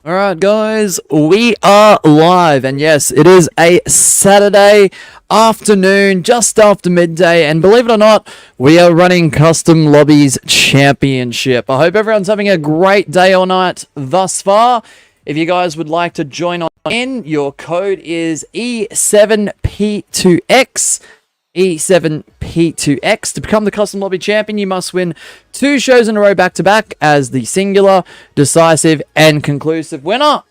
Alright guys, we are live, and yes, it is a Saturday afternoon, just after midday, and believe it or not, we are running Custom Lobbies Championship. I hope everyone's having a great day or night thus far. If you guys would like to join on in, your code is E7P2X. E7P2X. To become the Custom Lobby Champion, you must win 2 shows in a row back-to-back as the singular, decisive, and conclusive winner.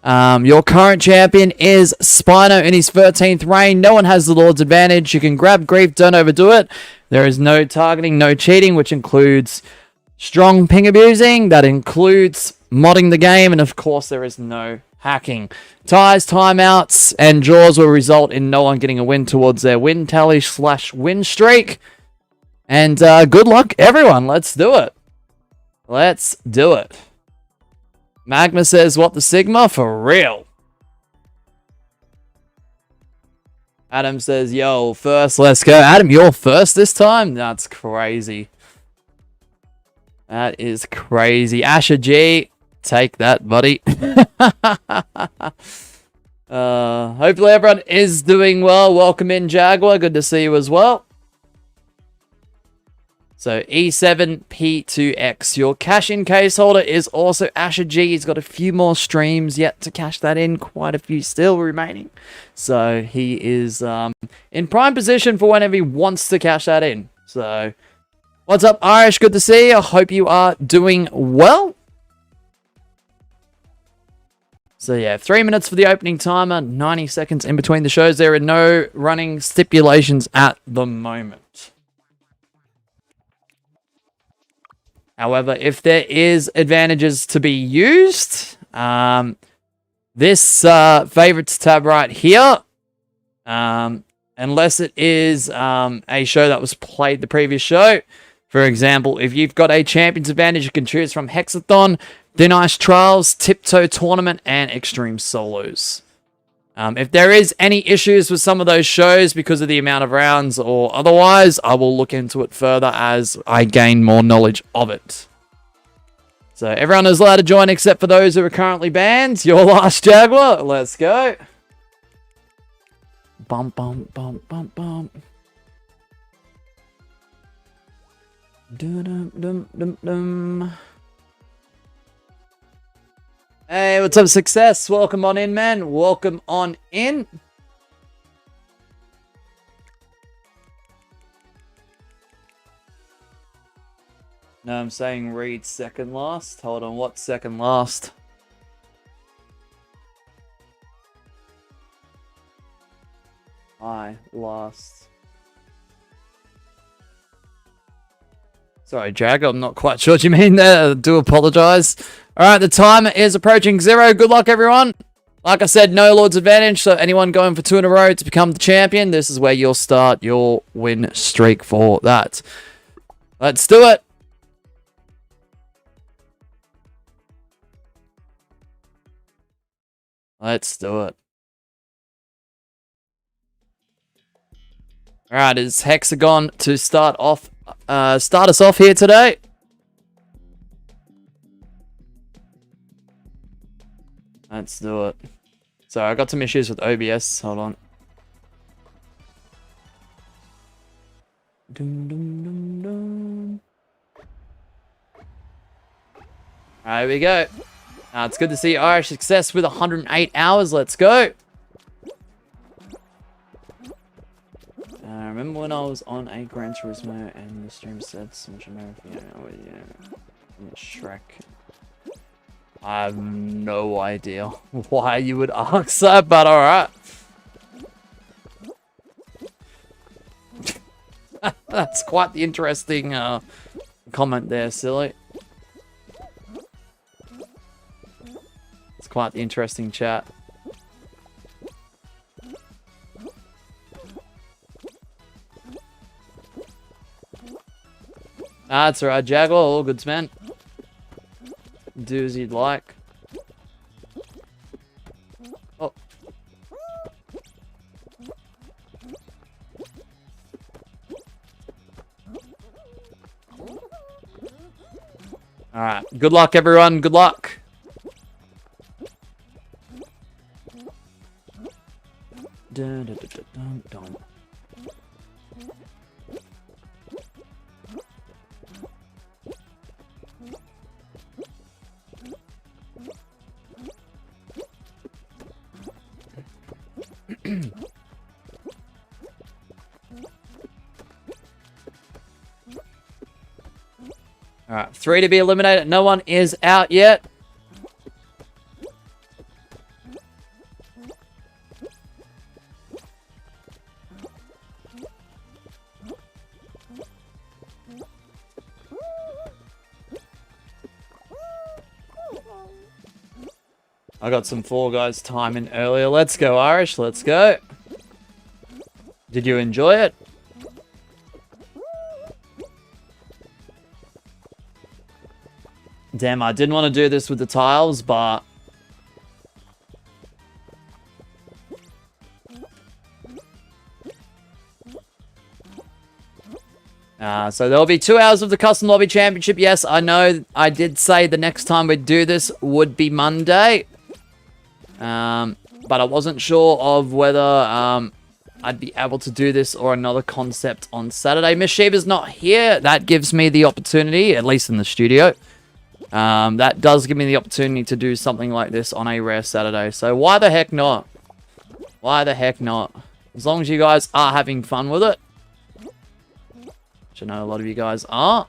Your current champion is Spino in his 13th reign. No one has the Lord's advantage. You can grab grief, don't overdo it. There is no targeting, no cheating, which includes strong ping abusing. That includes modding the game, and of course there is no hacking. Ties, timeouts, and draws will result in no one getting a win towards their win tally / win streak. And good luck, everyone. Let's do it. Let's do it. Magma says, what the Sigma? For real. Adam says, yo, first, let's go. Adam, you're first this time? That's crazy. That is crazy. Asher G, take that, buddy. Hopefully everyone is doing well. Welcome in, Jaguar. Good to see you as well. So E7P2X. Your cash-in case holder is also Asher G. He's got a few more streams yet to cash that in. Quite a few still remaining. So he is in prime position for whenever he wants to cash that in. So what's up, Irish? Good to see you. I hope you are doing well. So yeah, 3 minutes for the opening timer, 90 seconds in between the shows. There are no running stipulations at the moment. However, if there is advantages to be used, this favorites tab right here, unless it is a show that was played the previous show. For example, if you've got a champion's advantage, you can choose from Hexathon, Thin Ice Trials, Tiptoe Tournament, and Extreme Solos. If there is any issues with some of those shows because of the amount of rounds or otherwise, I will look into it further as I gain more knowledge of it. So everyone is allowed to join except for those who are currently banned. Your last Jaguar. Let's go. Bump, bump, bump, bump, bump. Dum, dum, dum, dum. Hey, what's up, Success? Welcome on in, man. Welcome on in. No, I'm saying read second last. Hold on, what's second last? Last. Sorry, Jag, I'm not quite sure what you mean there. I do apologize. Alright, the timer is approaching 0. Good luck, everyone. Like I said, no Lord's advantage, so anyone going for 2 in a row to become the champion, this is where you'll start your win streak for that. Let's do it. Let's do it. Alright, it's Hexagon to start us off here today. Let's do it. Sorry, I got some issues with OBS. Hold on. Dum, dum, dum, dum. Alright, here we go. It's good to see Irish Success with 108 hours. Let's go. Remember when I was on a Gran Turismo and the stream said so much American? Yeah, Shrek. I have no idea why you would ask that, but alright. That's quite the interesting comment there, silly. It's quite the interesting chat. That's alright, Jaguar. All goods, man. Do as you'd like. Oh. Alright. Good luck, everyone. Good luck. Dun, dun, dun, dun, dun, dun. Alright, 3 to be eliminated. No one is out yet. I got some Fall Guys time in earlier. Let's go, Irish. Let's go. Did you enjoy it? Damn, I didn't want to do this with the tiles, but... so there'll be 2 hours of the Custom Lobby Championship. Yes, I know I did say the next time we'd do this would be Monday. But I wasn't sure of whether I'd be able to do this or another concept on Saturday. Miss Sheba's not here. That gives me the opportunity, at least in the studio. That does give me the opportunity to do something like this on a rare Saturday. So why the heck not? Why the heck not? As long as you guys are having fun with it. Which I know a lot of you guys are.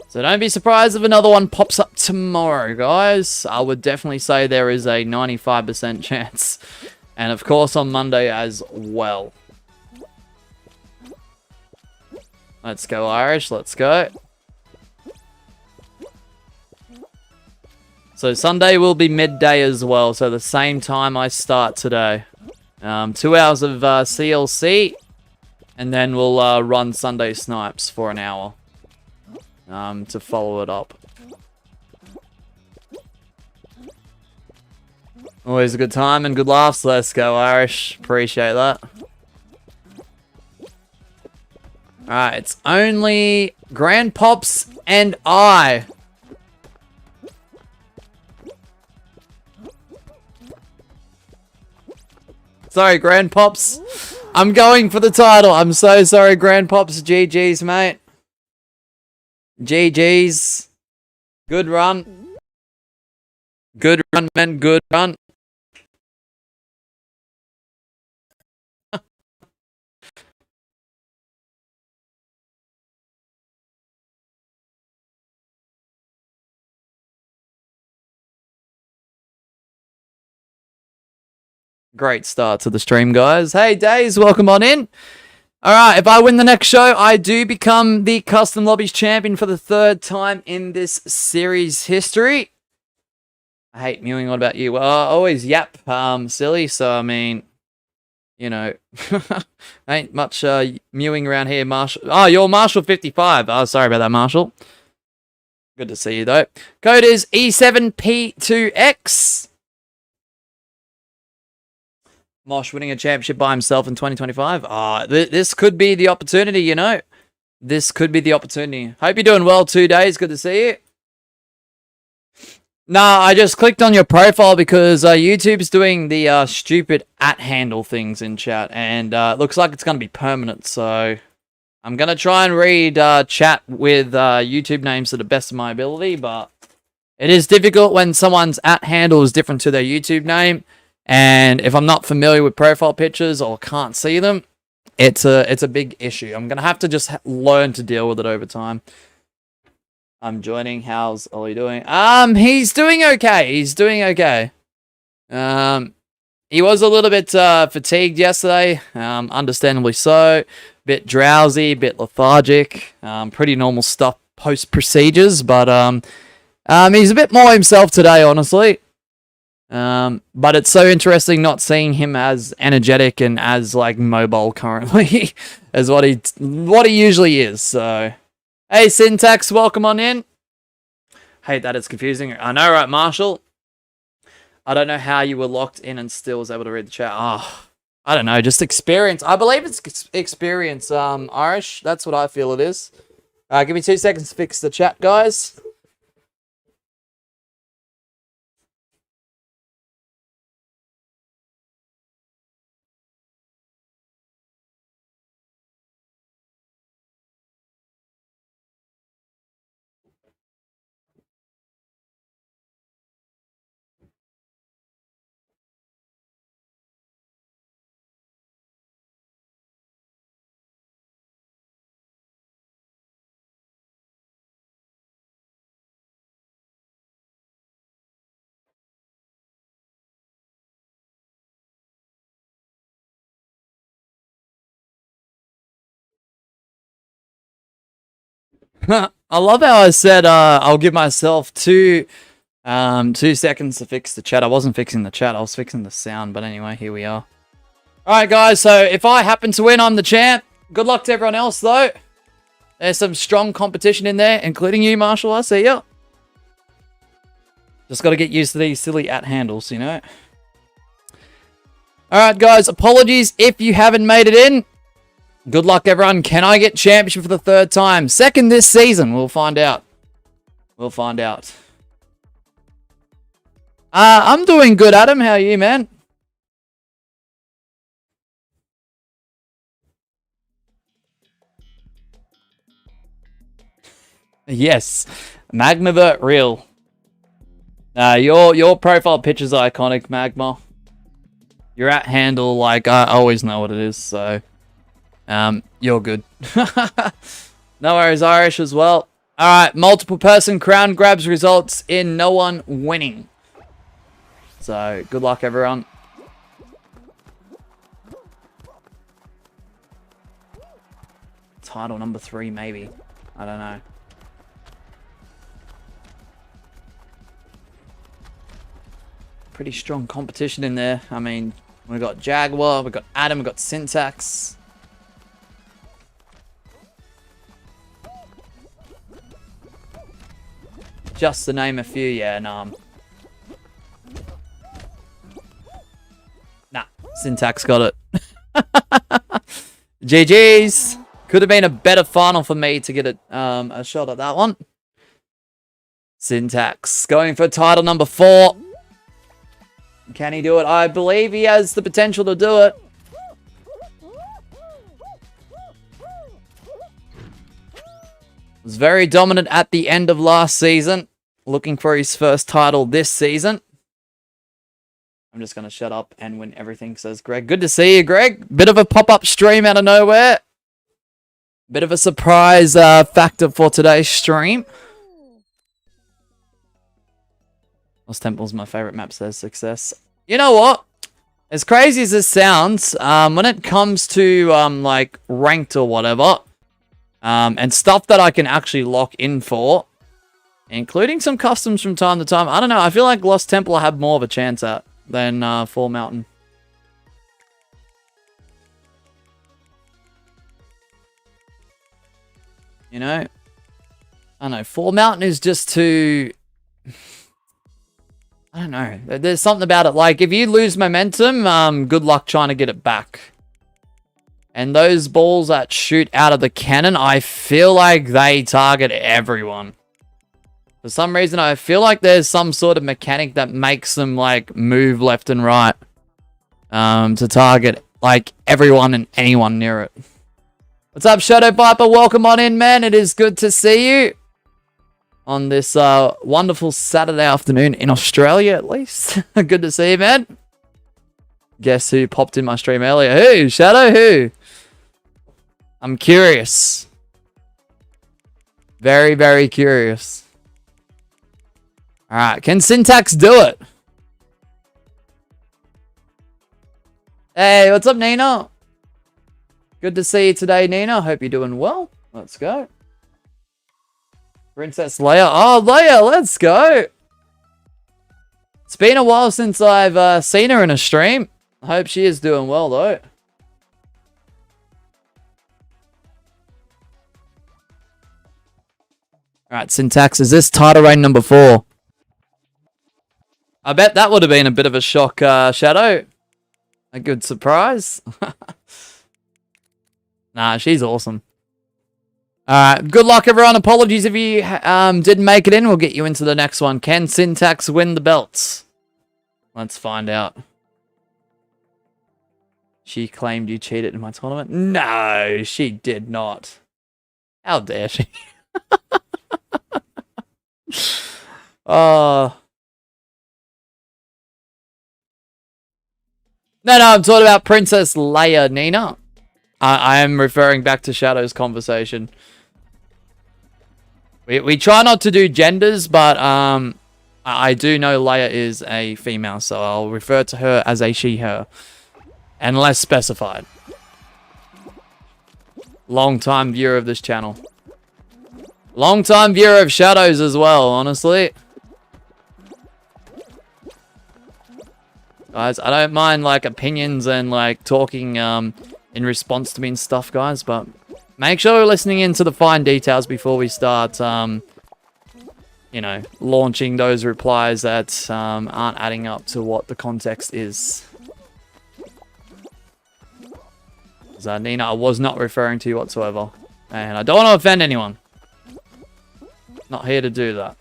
So don't be surprised if another one pops up tomorrow, guys. I would definitely say there is a 95% chance. And of course on Monday as well. Let's go, Irish. Let's go. So Sunday will be midday as well. So the same time I start today. 2 hours of CLC. And then we'll run Sunday Snipes for an hour. To follow it up. Always a good time and good laughs. Let's go, Irish. Appreciate that. Alright, it's only Grandpops and I. Sorry, Grandpops. I'm going for the title. I'm so sorry, Grandpops. GG's, mate. GG's. Good run. Good run, man. Good run. Great start to the stream, guys. Hey, Days, welcome on in. Alright, if I win the next show, I do become the Custom Lobbies Champion for the 3rd time in this series history. I hate mewing. What about you? Well, I always yap, silly, so I mean, you know, ain't much mewing around here, Marshall. Oh, you're Marshall 55. Oh, sorry about that, Marshall. Good to see you, though. Code is E7P2X. Mosh winning a championship by himself in 2025. This could be the opportunity, you know. This could be the opportunity. Hope you're doing well, 2 days. Good to see you. Nah, I just clicked on your profile because YouTube's doing the stupid @handle things in chat. And it looks like it's going to be permanent. So I'm going to try and read chat with YouTube names to the best of my ability. But it is difficult when someone's @handle is different to their YouTube name. And if I'm not familiar with profile pictures or can't see them, it's a big issue. I'm going to have to just learn to deal with it over time. I'm joining. How's Ollie doing? He's doing okay. He's doing okay. He was a little bit fatigued yesterday, understandably so. Bit drowsy, bit lethargic. Pretty normal stuff post procedures, but he's a bit more himself today, honestly. But it's so interesting not seeing him as energetic and as like mobile currently as what he usually is. So, hey Syntax, welcome on in. Hate that it's confusing. I know, right, Marshall? I don't know how you were locked in and still was able to read the chat. Oh, I don't know, just experience. I believe it's experience, Irish. That's what I feel it is. Give me 2 seconds to fix the chat, guys. I love how I said I'll give myself 2 seconds to fix the chat. I wasn't fixing the chat, I was fixing the sound. But anyway, here we are. Alright guys, so if I happen to win, I'm the champ. Good luck to everyone else though. There's some strong competition in there, including you, Marshall. I see ya. Just got to get used to these silly handles, you know. Alright guys, apologies if you haven't made it in. Good luck everyone. Can I get championship for the 3rd time? 2nd this season. We'll find out. We'll find out. I'm doing good, Adam. How are you, man? Yes. Magmavert real. Your profile picture's iconic, Magma. Your handle, like, I always know what it is, so... you're good. No worries, Irish as well. Alright, multiple person crown grabs results in no one winning. So, good luck everyone. Title number 3 maybe. I don't know. Pretty strong competition in there. I mean, we got Jaguar, we got Adam, we got Syntax. Just to name a few, yeah, nah. Nah, Syntax got it. GG's. Could have been a better final for me to get a shot at that one. Syntax going for title number 4. Can he do it? I believe he has the potential to do it. Was very dominant at the end of last season. Looking for his first title this season. I'm just going to shut up and win everything, says Greg. Good to see you, Greg. Bit of a pop-up stream out of nowhere. Bit of a surprise factor for today's stream. Lost Temple's my favorite map, says Success. You know what? As crazy as this sounds, when it comes to like ranked or whatever, and stuff that I can actually lock in for, including some customs from time to time, I don't know. I feel like Lost Temple I have more of a chance at than Fall Mountain. You know? I don't know. Fall Mountain is just too... I don't know. There's something about it. Like, if you lose momentum, good luck trying to get it back. And those balls that shoot out of the cannon, I feel like they target everyone. For some reason, I feel like there's some sort of mechanic that makes them, like, move left and right. To target, like, everyone and anyone near it. What's up, Shadow Viper? Welcome on in, man. It is good to see you. On this wonderful Saturday afternoon in Australia, at least. Good to see you, man. Guess who popped in my stream earlier? Who? Shadow? Who? I'm curious. Very, very curious. Alright, can Syntax do it? Hey, what's up, Nina? Good to see you today, Nina. Hope you're doing well. Let's go. Princess Leia. Oh, Leia, let's go. It's been a while since I've seen her in a stream. I hope she is doing well, though. Alright, Syntax. Is this title reign number 4? I bet that would have been a bit of a shock, Shadow. A good surprise. Nah, she's awesome. Alright, good luck everyone. Apologies if you didn't make it in. We'll get you into the next one. Can Syntax win the belts? Let's find out. She claimed you cheated in my tournament. No, she did not. How dare she? Oh. No, I'm talking about Princess Leia, Nina. I am referring back to Shadow's conversation. We try not to do genders, but I do know Leia is a female, so I'll refer to her as a she, her. Unless specified. Long time viewer of this channel. Long-time viewer of Shadows as well, honestly. Guys, I don't mind, like, opinions and, like, talking in response to me and stuff, guys, but make sure we're listening into the fine details before we start, you know, launching those replies that aren't adding up to what the context is. So, Nina, I was not referring to you whatsoever. And I don't want to offend anyone. Not here to do that.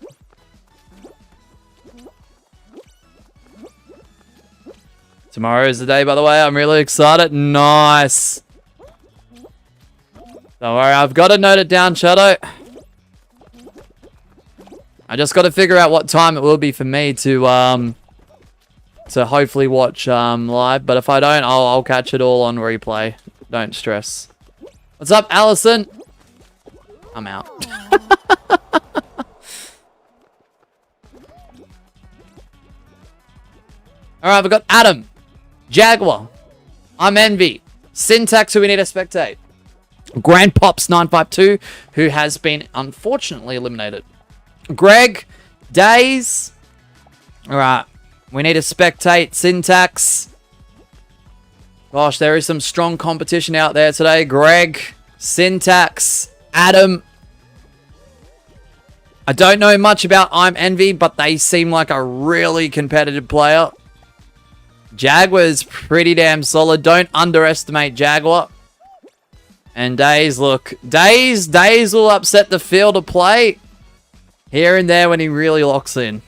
Tomorrow is the day, by the way. I'm really excited. Nice. Don't worry, I've got to note it down, Shadow. I just got to figure out what time it will be for me to hopefully watch live. But if I don't, I'll catch it all on replay. Don't stress. What's up, Allison? I'm out. Alright, we've got Adam, Jaguar, I'm Envy, Syntax, who we need to spectate, Grandpops952, who has been unfortunately eliminated, Greg, Days. Alright, we need to spectate Syntax. Gosh, there is some strong competition out there today. Greg, Syntax, Adam. I don't know much about I'm Envy, but they seem like a really competitive player. Jaguar's pretty damn solid. Don't underestimate Jaguar. And Days, look. Days will upset the field of play here and there when he really locks in.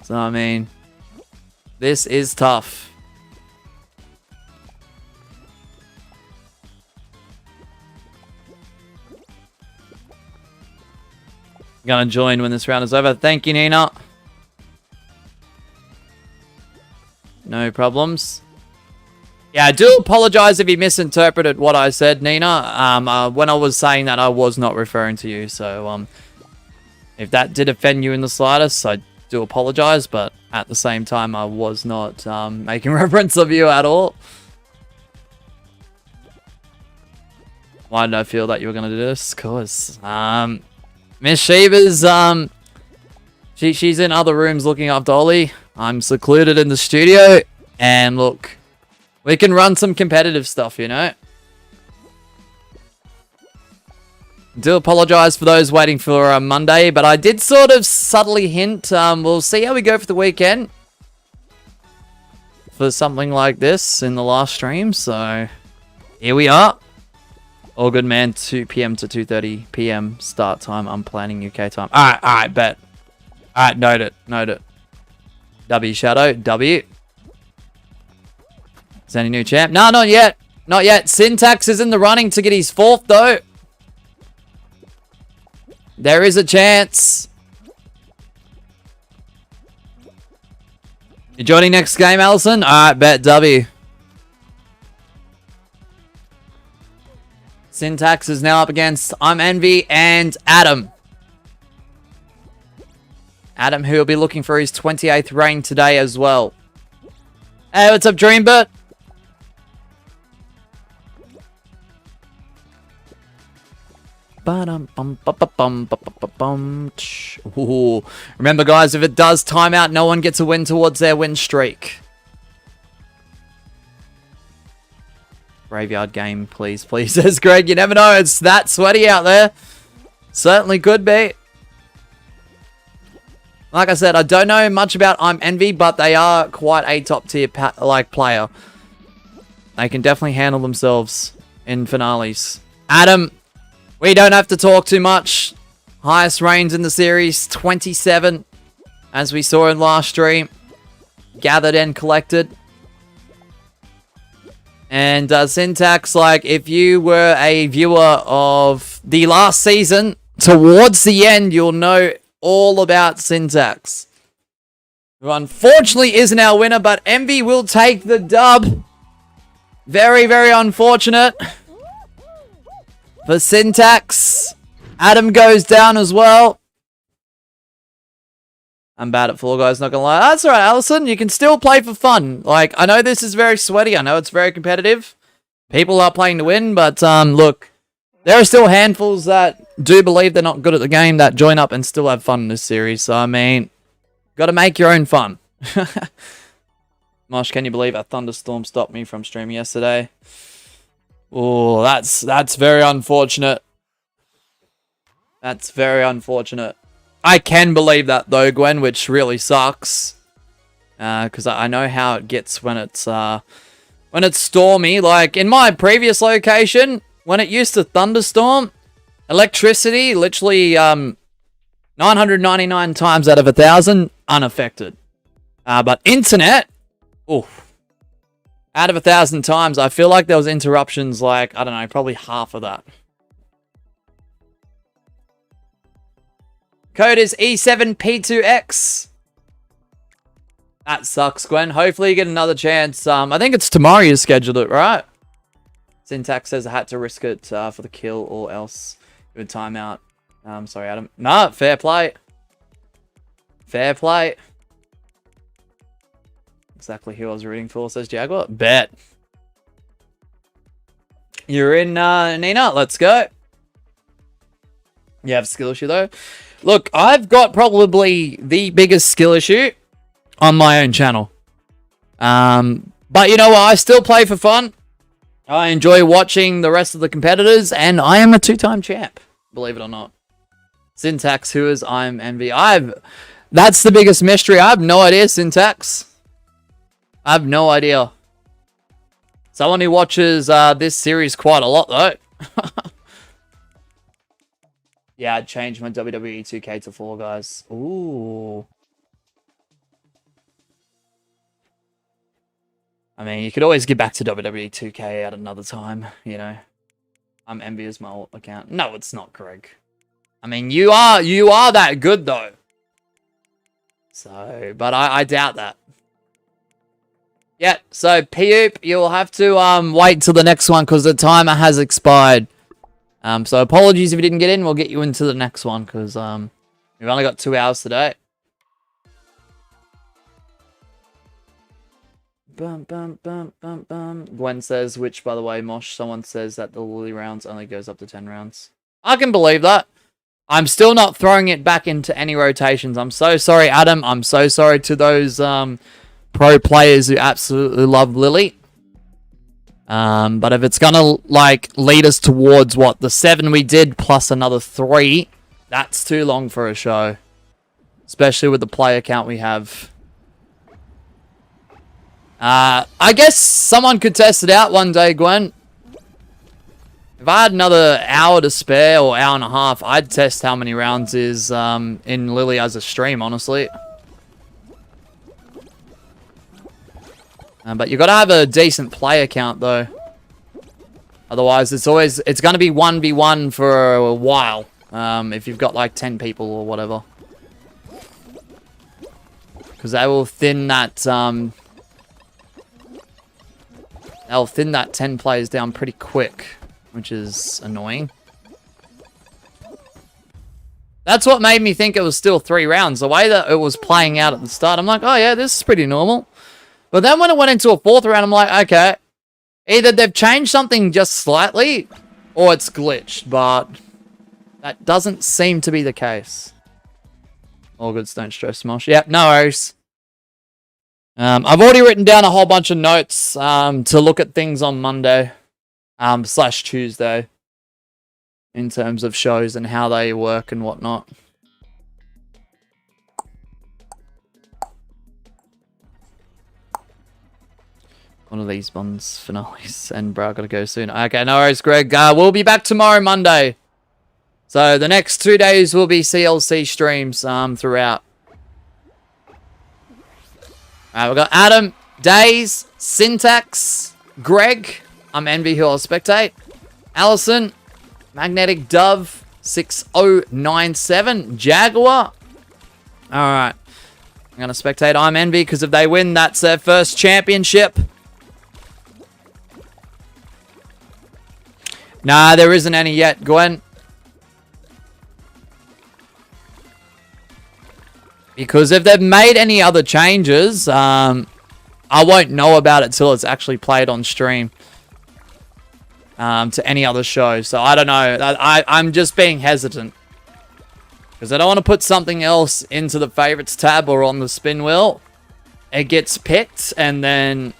So, I mean, this is tough. Gonna join when this round is over. Thank you, Nina. No problems. Yeah, I do apologize if you misinterpreted what I said, Nina. When I was saying that, I was not referring to you. So, if that did offend you in the slightest, I do apologize. But at the same time, I was not making reference of you at all. Why did I feel that you were going to do this? Because, Miss Sheba's, she's in other rooms looking after Ollie. I'm secluded in the studio. And look, we can run some competitive stuff, you know. Do apologize for those waiting for Monday, but I did sort of subtly hint. We'll see how we go for the weekend for something like this in the last stream. So here we are. All good, man. 2 p.m. to 2:30 p.m. start time. I'm planning UK time. All right, bet. All right, note it. W Shadow, W. Is any new champ? No, not yet. Not yet. Syntax is in the running to get his 4th, though. There is a chance. You joining next game, Allison? All right, bet, W. Syntax is now up against I'm Envy and Adam. Adam, who will be looking for his 28th reign today as well. Hey, what's up, Dreambert? Ooh. Remember, guys, if it does time out, no one gets a win towards their win streak. Graveyard game, please, says Greg. You never know, it's that sweaty out there. Certainly could be. Like I said, I don't know much about I'm Envy, but they are quite a top tier player. They can definitely handle themselves in finales. Adam, we don't have to talk too much. Highest reigns in the series, 27, as we saw in last stream. Gathered and collected. And Syntax, like, if you were a viewer of the last season, towards the end, you'll know all about Syntax. Who unfortunately isn't our winner, but Envy will take the dub. Very, very unfortunate for Syntax. Adam goes down as well. I'm bad at Fall Guys, not gonna lie. That's alright, Allison. You can still play for fun. Like, I know this is very sweaty. I know it's very competitive. People are playing to win, but look, there are still handfuls that do believe they're not good at the game that join up and still have fun in this series. So, I mean, got to make your own fun. Mosh, can you believe a thunderstorm stopped me from streaming yesterday? Oh, that's very unfortunate. That's very unfortunate. I can believe that though, Gwen, which really sucks. Because I know how it gets when it's stormy. Like in my previous location, when it used to thunderstorm, electricity literally 999 times out of 1,000 unaffected. But internet, out of 1,000 times, I feel like there was interruptions like, I don't know, probably half of that. Code is E7P2X. That sucks, Gwen. Hopefully you get another chance. I think it's tomorrow you scheduled it, right? Syntax says I had to risk it for the kill or else it would time out. Sorry, Adam. No, fair play. Fair play. Exactly who I was rooting for, says Jaguar. Bet. You're in, Nina. Let's go. You have skill issue, though. Look, I've got probably the biggest skill issue on my own channel. But you know what? I still play for fun. I enjoy watching the rest of the competitors, and I am a 2-time champ, believe it or not. Syntax, who is I'm Envy. That's the biggest mystery. I have no idea, Syntax. I have no idea. Someone who watches this series quite a lot, though. Yeah, I'd change my WWE 2K to Fall Guys. Ooh. I mean, you could always get back to WWE 2K at another time, you know. I'm envious my alt account. No, it's not, Greg. I mean, you are that good, though. So, but I doubt that. Yeah, so Poop, you'll have to wait till the next one because the timer has expired. So apologies if you didn't get in. We'll get you into the next one because we've only got 2 hours today. Bum, bum, bum, bum, bum. Gwen says, which, by the way, Mosh, someone says that the Lily rounds only goes up to 10 rounds. I can believe that. I'm still not throwing it back into any rotations. I'm so sorry, Adam. I'm so sorry to those pro players who absolutely love Lily. But if it's gonna like lead us towards what the 7 we did plus another 3, that's too long for a show, especially with the player count we have. I guess someone could test it out one day, Gwen. If I had another hour to spare or hour and a half, I'd test how many rounds is in Lily as a stream, honestly. But you got to have a decent player count, though. Otherwise, it's going to be 1v1 for a while. If you've got like 10 people or whatever. Because they will thin that... they'll thin that 10 players down pretty quick. Which is annoying. That's what made me think it was still 3 rounds. The way that it was playing out at the start, I'm like, oh yeah, this is pretty normal. But then when it went into a 4th round, I'm like, okay. Either they've changed something just slightly, or it's glitched. But that doesn't seem to be the case. All good, don't stress, Mosh. Yep, no worries. I've already written down a whole bunch of notes to look at things on Monday. / Tuesday. In terms of shows and how they work and whatnot. One of these ones, finales, and bro, I gotta go soon. Okay, no worries, Greg. We'll be back tomorrow, Monday. So the next 2 days will be CLC streams throughout. Alright, we've got Adam, Days, Syntax, Greg, I'm Envy who I'll spectate, Allison, Magnetic Dove, 6097, Jaguar. Alright. I'm gonna spectate I'm Envy because if they win, that's their first championship. Nah, there isn't any yet, Gwen. Because if they've made any other changes, I won't know about it till it's actually played on stream. to any other show. So I don't know. I'm just being hesitant. Because I don't want to put something else into the favorites tab or on the spin wheel. It gets picked and then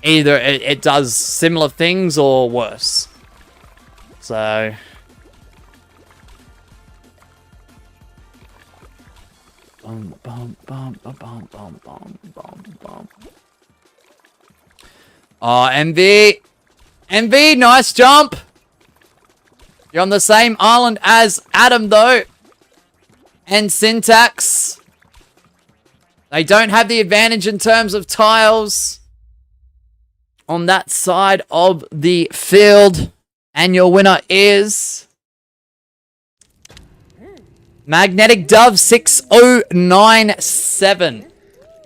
either it does similar things or worse. So... Bum, bum, bum, bum, bum, bum, bum, bum, bum. Oh, MV. MV, nice jump. You're on the same island as Adam, though. And Syntax. They don't have the advantage in terms of tiles on that side of the field. And your winner is... Magnetic Dove 6097.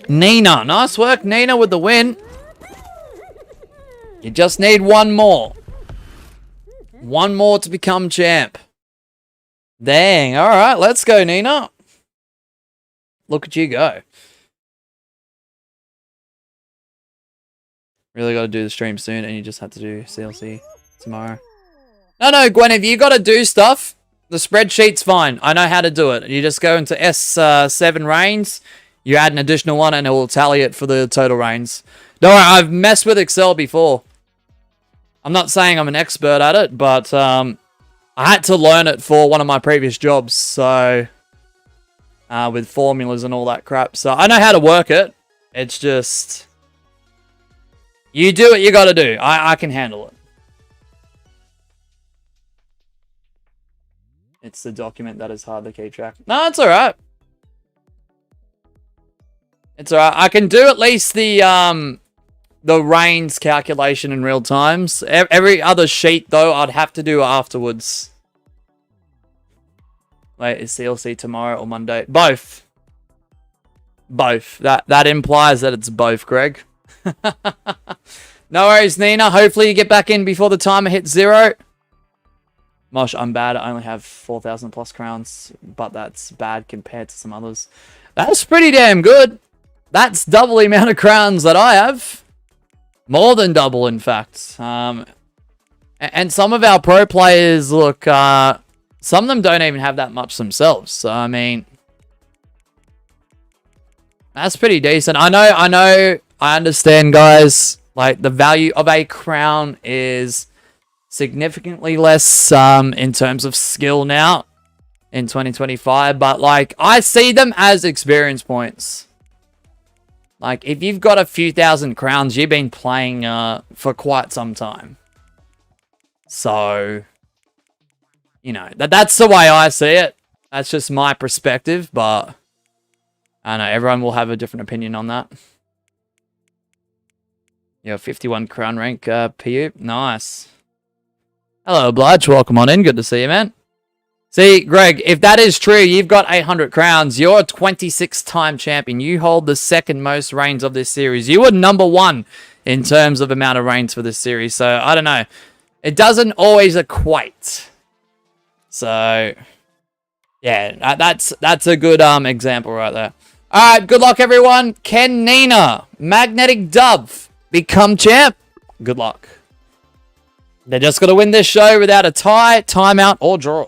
Nina. Nice work, Nina, with the win. You just need one more. One more to become champ. Dang. All right, let's go, Nina. Look at you go. Really got to do the stream soon, and you just have to do CLC tomorrow. No, Gwen, if you got to do stuff... The spreadsheet's fine. I know how to do it. You just go into S7 reigns. You add an additional one and it will tally it for the total reigns. Don't worry, I've messed with Excel before. I'm not saying I'm an expert at it, but I had to learn it for one of my previous jobs. So, with formulas and all that crap. So, I know how to work it. It's just... You do what you got to do. I can handle it. It's the document that is hard to keep track. No, it's alright. It's alright. I can do at least the reigns calculation in real times. Every other sheet, though, I'd have to do afterwards. Wait, is CLC tomorrow or Monday? Both. Both. That implies that it's both, Greg. No worries, Nina. Hopefully you get back in before the timer hits 0. Mosh, I'm bad. I only have 4,000 plus crowns, but that's bad compared to some others. That's pretty damn good. That's double the amount of crowns that I have. More than double, in fact. And some of our pro players, look, some of them don't even have that much themselves. So, I mean, that's pretty decent. I understand, guys. Like, the value of a crown is... significantly less in terms of skill now in 2025, but like I see them as experience points. Like if you've got a few thousand crowns, you've been playing for quite some time. So, you know, that's the way I see it. That's just my perspective, but I know everyone will have a different opinion on that. Yeah, 51 crown rank PU. Nice. Hello, Oblige. Welcome on in. Good to see you, man. See, Greg, if that is true, you've got 800 crowns. You're a 26-time champion. You hold the second most reigns of this series. You were number 1 in terms of amount of reigns for this series. So, I don't know. It doesn't always equate. So, yeah, that's a good example right there. All right, good luck, everyone. Can Nina, Magnetic Dove, become champ? Good luck. They're just going to win this show without a tie, timeout, or draw.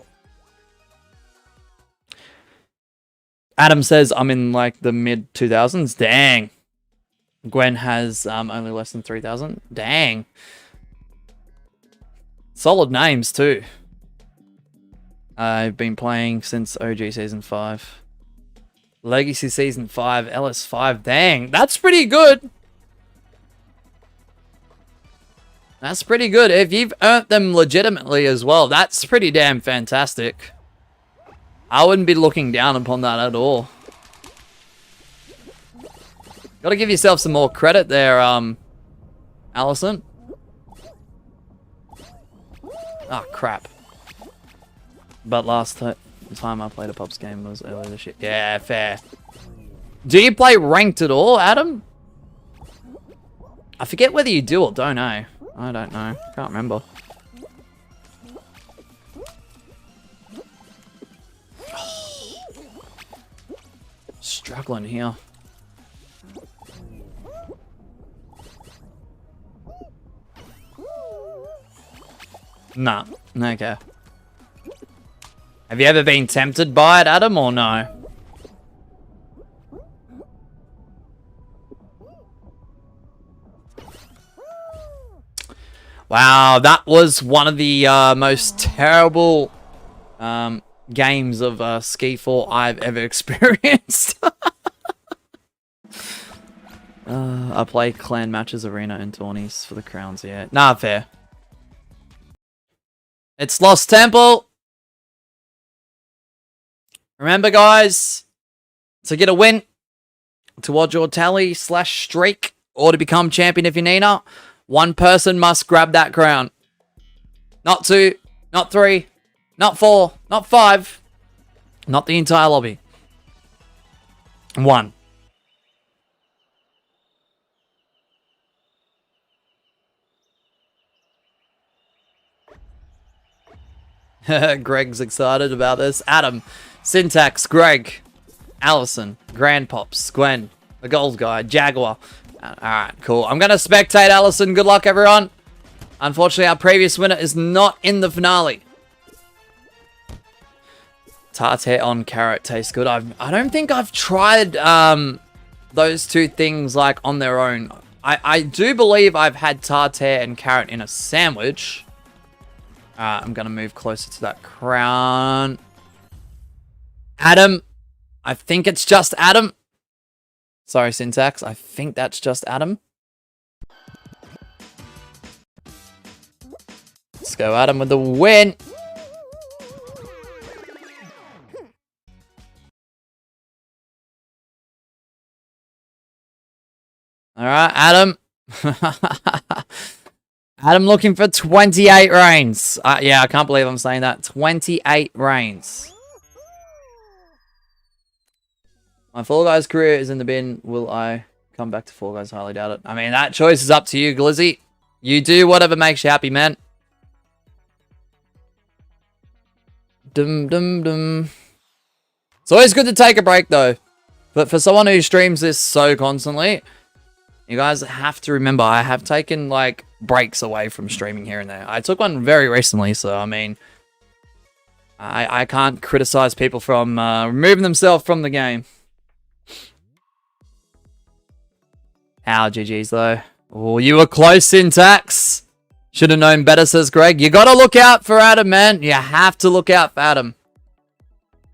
Adam says I'm in like the mid-2000s. Dang. Gwen has only less than 3,000. Dang. Solid names too. I've been playing since OG Season 5. Legacy Season 5, LS5. Dang, that's pretty good. That's pretty good. If you've earned them legitimately as well, that's pretty damn fantastic. I wouldn't be looking down upon that at all. Gotta give yourself some more credit there, Allison. Oh, crap. But last time I played a Pops game was earlier this year. Yeah, fair. Do you play ranked at all, Adam? I forget whether you do or don't know. I don't know. Can't remember. Oh. Struggling here. Nah. Okay. Have you ever been tempted by it, Adam, or no? Wow, that was one of the most terrible games of Ski4 I've ever experienced. I play clan matches, arena, and tourneys for the crowns, yeah. Nah, fair. It's Lost Temple. Remember, guys, to get a win towards your tally / streak, or to become champion if you need it, one person must grab that crown. Not 2, not 3, not 4, not 5, not the entire lobby. 1. Greg's excited about this. Adam, Syntax, Greg, Allison, Grandpops, Gwen, the Gold Guy, Jaguar. Alright, cool. I'm going to spectate Allison. Good luck, everyone. Unfortunately, our previous winner is not in the finale. Tartare on carrot tastes good. I don't think I've tried those two things like on their own. I do believe I've had tartare and carrot in a sandwich. I'm going to move closer to that crown. Adam. I think it's just Adam. Sorry, Syntax. I think that's just Adam. Let's go Adam with the win. Alright, Adam. Adam looking for 28 reigns. Yeah, I can't believe I'm saying that. 28 reigns. My Fall Guys career is in the bin. Will I come back to Fall Guys? Highly doubt it. I mean, that choice is up to you, Glizzy. You do whatever makes you happy, man. Dum dum dum. It's always good to take a break, though. But for someone who streams this so constantly, you guys have to remember, I have taken, like, breaks away from streaming here and there. I took one very recently, so, I mean, I can't criticize people from removing themselves from the game. How GG's, though. Oh, you were close, Syntax. Should have known better, says Greg. You got to look out for Adam, man. You have to look out for Adam.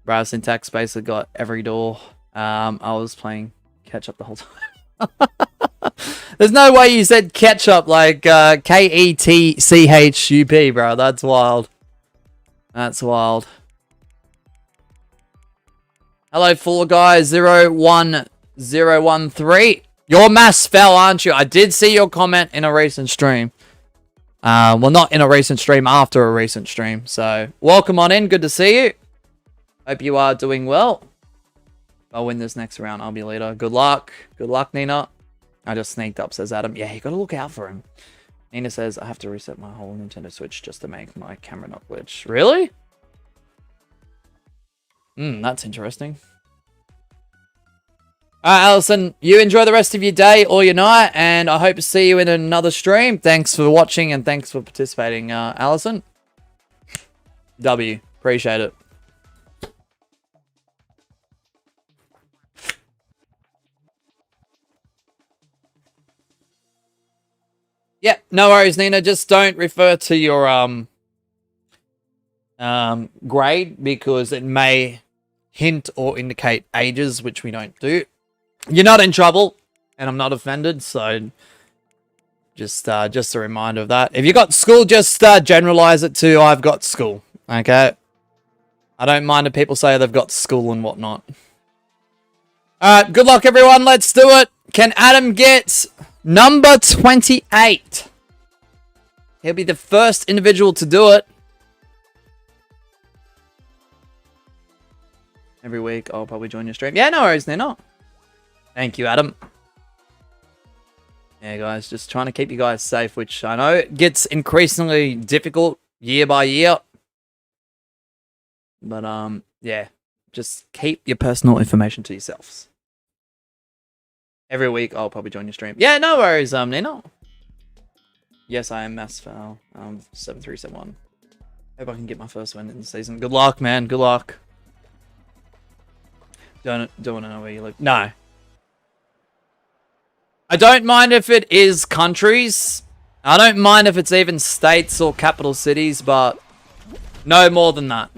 Bro, Syntax basically got every door. I was playing catch-up the whole time. There's no way you said ketchup like Ketchup, bro. That's wild. That's wild. Hello, Fall Guy 01013. Your mass fell, aren't you? I did see your comment in a recent stream. Well, not in a recent stream, after a recent stream. So, welcome on in. Good to see you. Hope you are doing well. I'll win this next round. I'll be leader. Good luck. Good luck, Nina. I just sneaked up, says Adam. Yeah, you got to look out for him. Nina says, I have to reset my whole Nintendo Switch just to make my camera not glitch. Really? That's interesting. Alright, Allison, you enjoy the rest of your day or your night, and I hope to see you in another stream. Thanks for watching and thanks for participating, Allison. W. Appreciate it. Yeah, no worries, Nina. Just don't refer to your grade because it may hint or indicate ages, which we don't do. You're not in trouble, and I'm not offended, so just a reminder of that. If you got school, just generalize it to I've got school, okay? I don't mind if people say they've got school and whatnot. Alright, good luck, everyone. Let's do it. Can Adam get number 28? He'll be the first individual to do it. Every week, I'll probably join your stream. Yeah, no worries, they're not. Thank you, Adam. Yeah, guys, just trying to keep you guys safe, which I know it gets increasingly difficult year by year. But, yeah, just keep your personal information to yourselves. Every week, I'll probably join your stream. Yeah, no worries, Nino. Yes, I am Mass Foul, 7371. Hope I can get my first win in the season. Good luck, man. Good luck. Don't want to know where you live. No. I don't mind if it is countries. I don't mind if it's even states or capital cities, but no more than that.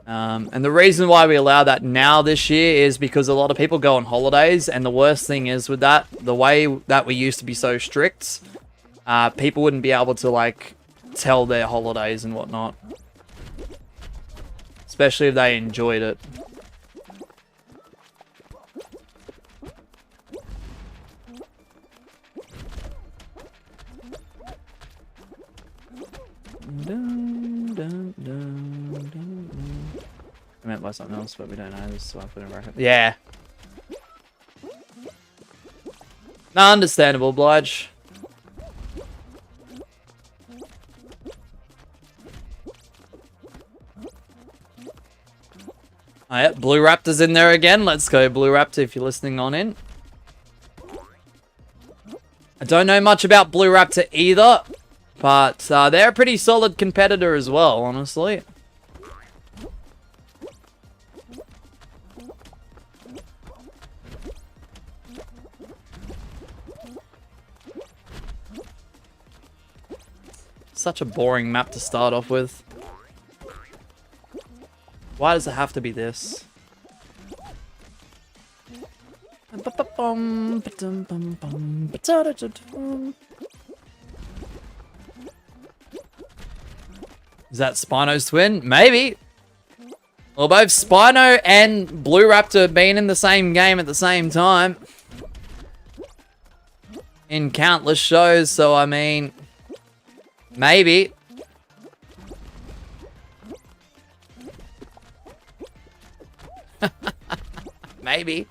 And the reason why we allow that now this year is because a lot of people go on holidays, and the worst thing is with that, the way that we used to be so strict, people wouldn't be able to, like, tell their holidays and whatnot. Especially if they enjoyed it. I meant by something else, but we don't know. This is why I put it in bracket. Yeah. No, understandable, Blige. Oh, yeah, Blue Raptor's in there again. Let's go, Blue Raptor, if you're listening on in. I don't know much about Blue Raptor either, but they're a pretty solid competitor as well, honestly. Such a boring map to start off with. Why does it have to be this? Is that Spino's twin? Maybe. Well, both Spino and Blue Raptor being in the same game at the same time. In countless shows, so I mean... Maybe. Maybe.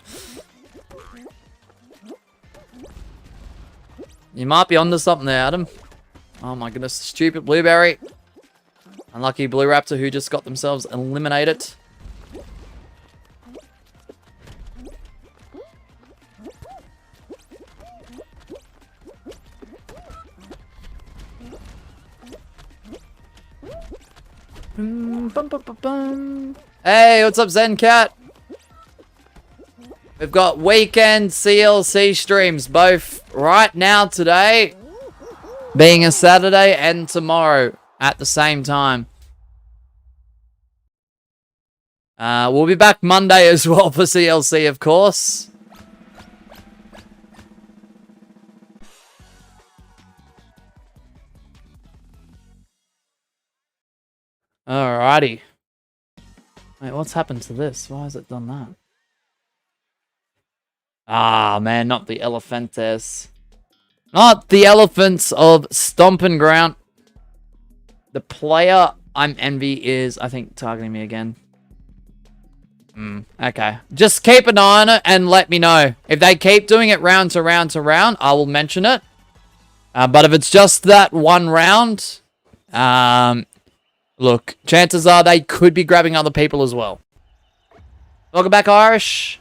You might be onto something there, Adam. Oh my goodness, stupid Blueberry. Unlucky Blue Raptor who just got themselves eliminated. Hey, what's up, Zencat? We've got weekend CLC streams, both right now today, being a Saturday, and tomorrow at the same time. We'll be back Monday as well for CLC, of course. Alrighty. Wait, what's happened to this? Why has it done that? Ah, man, not the Elephantes. Not the elephants of Stomping Ground. The player I'm envy is, I think, targeting me again. Okay. Just keep an eye on it and let me know. If they keep doing it round to round to round, I will mention it. But if it's just that one round, look, chances are they could be grabbing other people as well. Welcome back, Irish.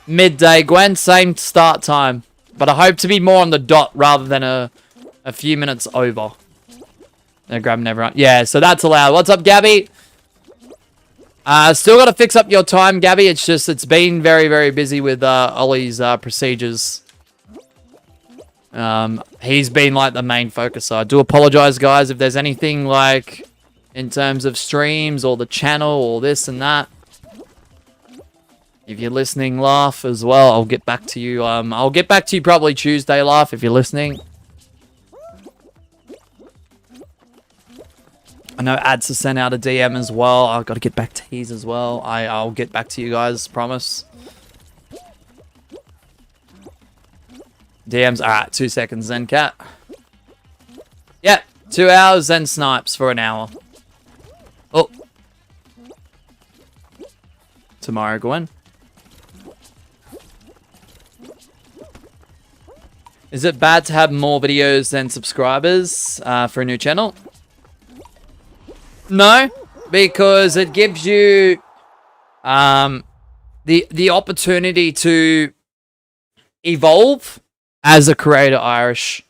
Midday, Gwen, same start time. But I hope to be more on the dot rather than a few minutes over. They're grabbing everyone. Yeah, so that's allowed. What's up, Gabby? Still got to fix up your time, Gabby. It's just, it's been very, very busy with Ollie's procedures. He's been like the main focus. So I do apologize, guys, if there's anything like in terms of streams or the channel or this and that. If you're listening, Laugh, as well, I'll get back to you. I'll get back to you probably Tuesday, Laugh, if you're listening. I know Ads has sent out a DM as well. I've got to get back to his as well. I'll get back to you guys, promise. DMs, alright, 2 seconds then, Cat. Yeah, 2 hours and snipes for an hour. Oh. Tomorrow, Gwen. Is it bad to have more videos than subscribers for a new channel? No, because it gives you the opportunity to evolve as a creator, Irish.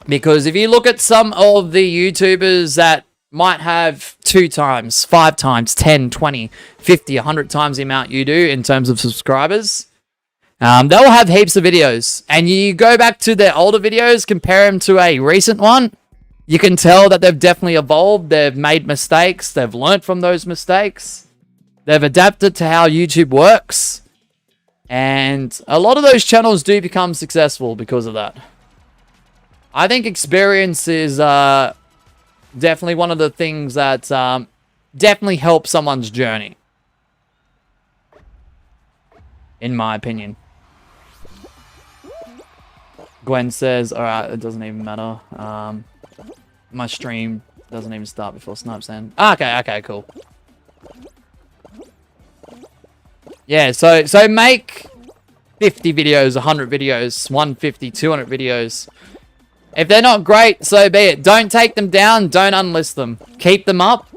Because if you look at some of the YouTubers that might have 2 times, 5 times, 10, 20, 50, 100 times the amount you do in terms of subscribers, they'll have heaps of videos. And you go back to their older videos, compare them to a recent one, you can tell that they've definitely evolved. They've made mistakes. They've learned from those mistakes. They've adapted to how YouTube works. And a lot of those channels do become successful because of that. I think experience is definitely one of the things that definitely helps someone's journey. In my opinion. Gwen says, alright, it doesn't even matter. My stream doesn't even start before Snipes end. Okay, cool. Yeah, so make 50 videos, 100 videos, 150, 200 videos. If they're not great, so be it. Don't take them down. Don't unlist them. Keep them up.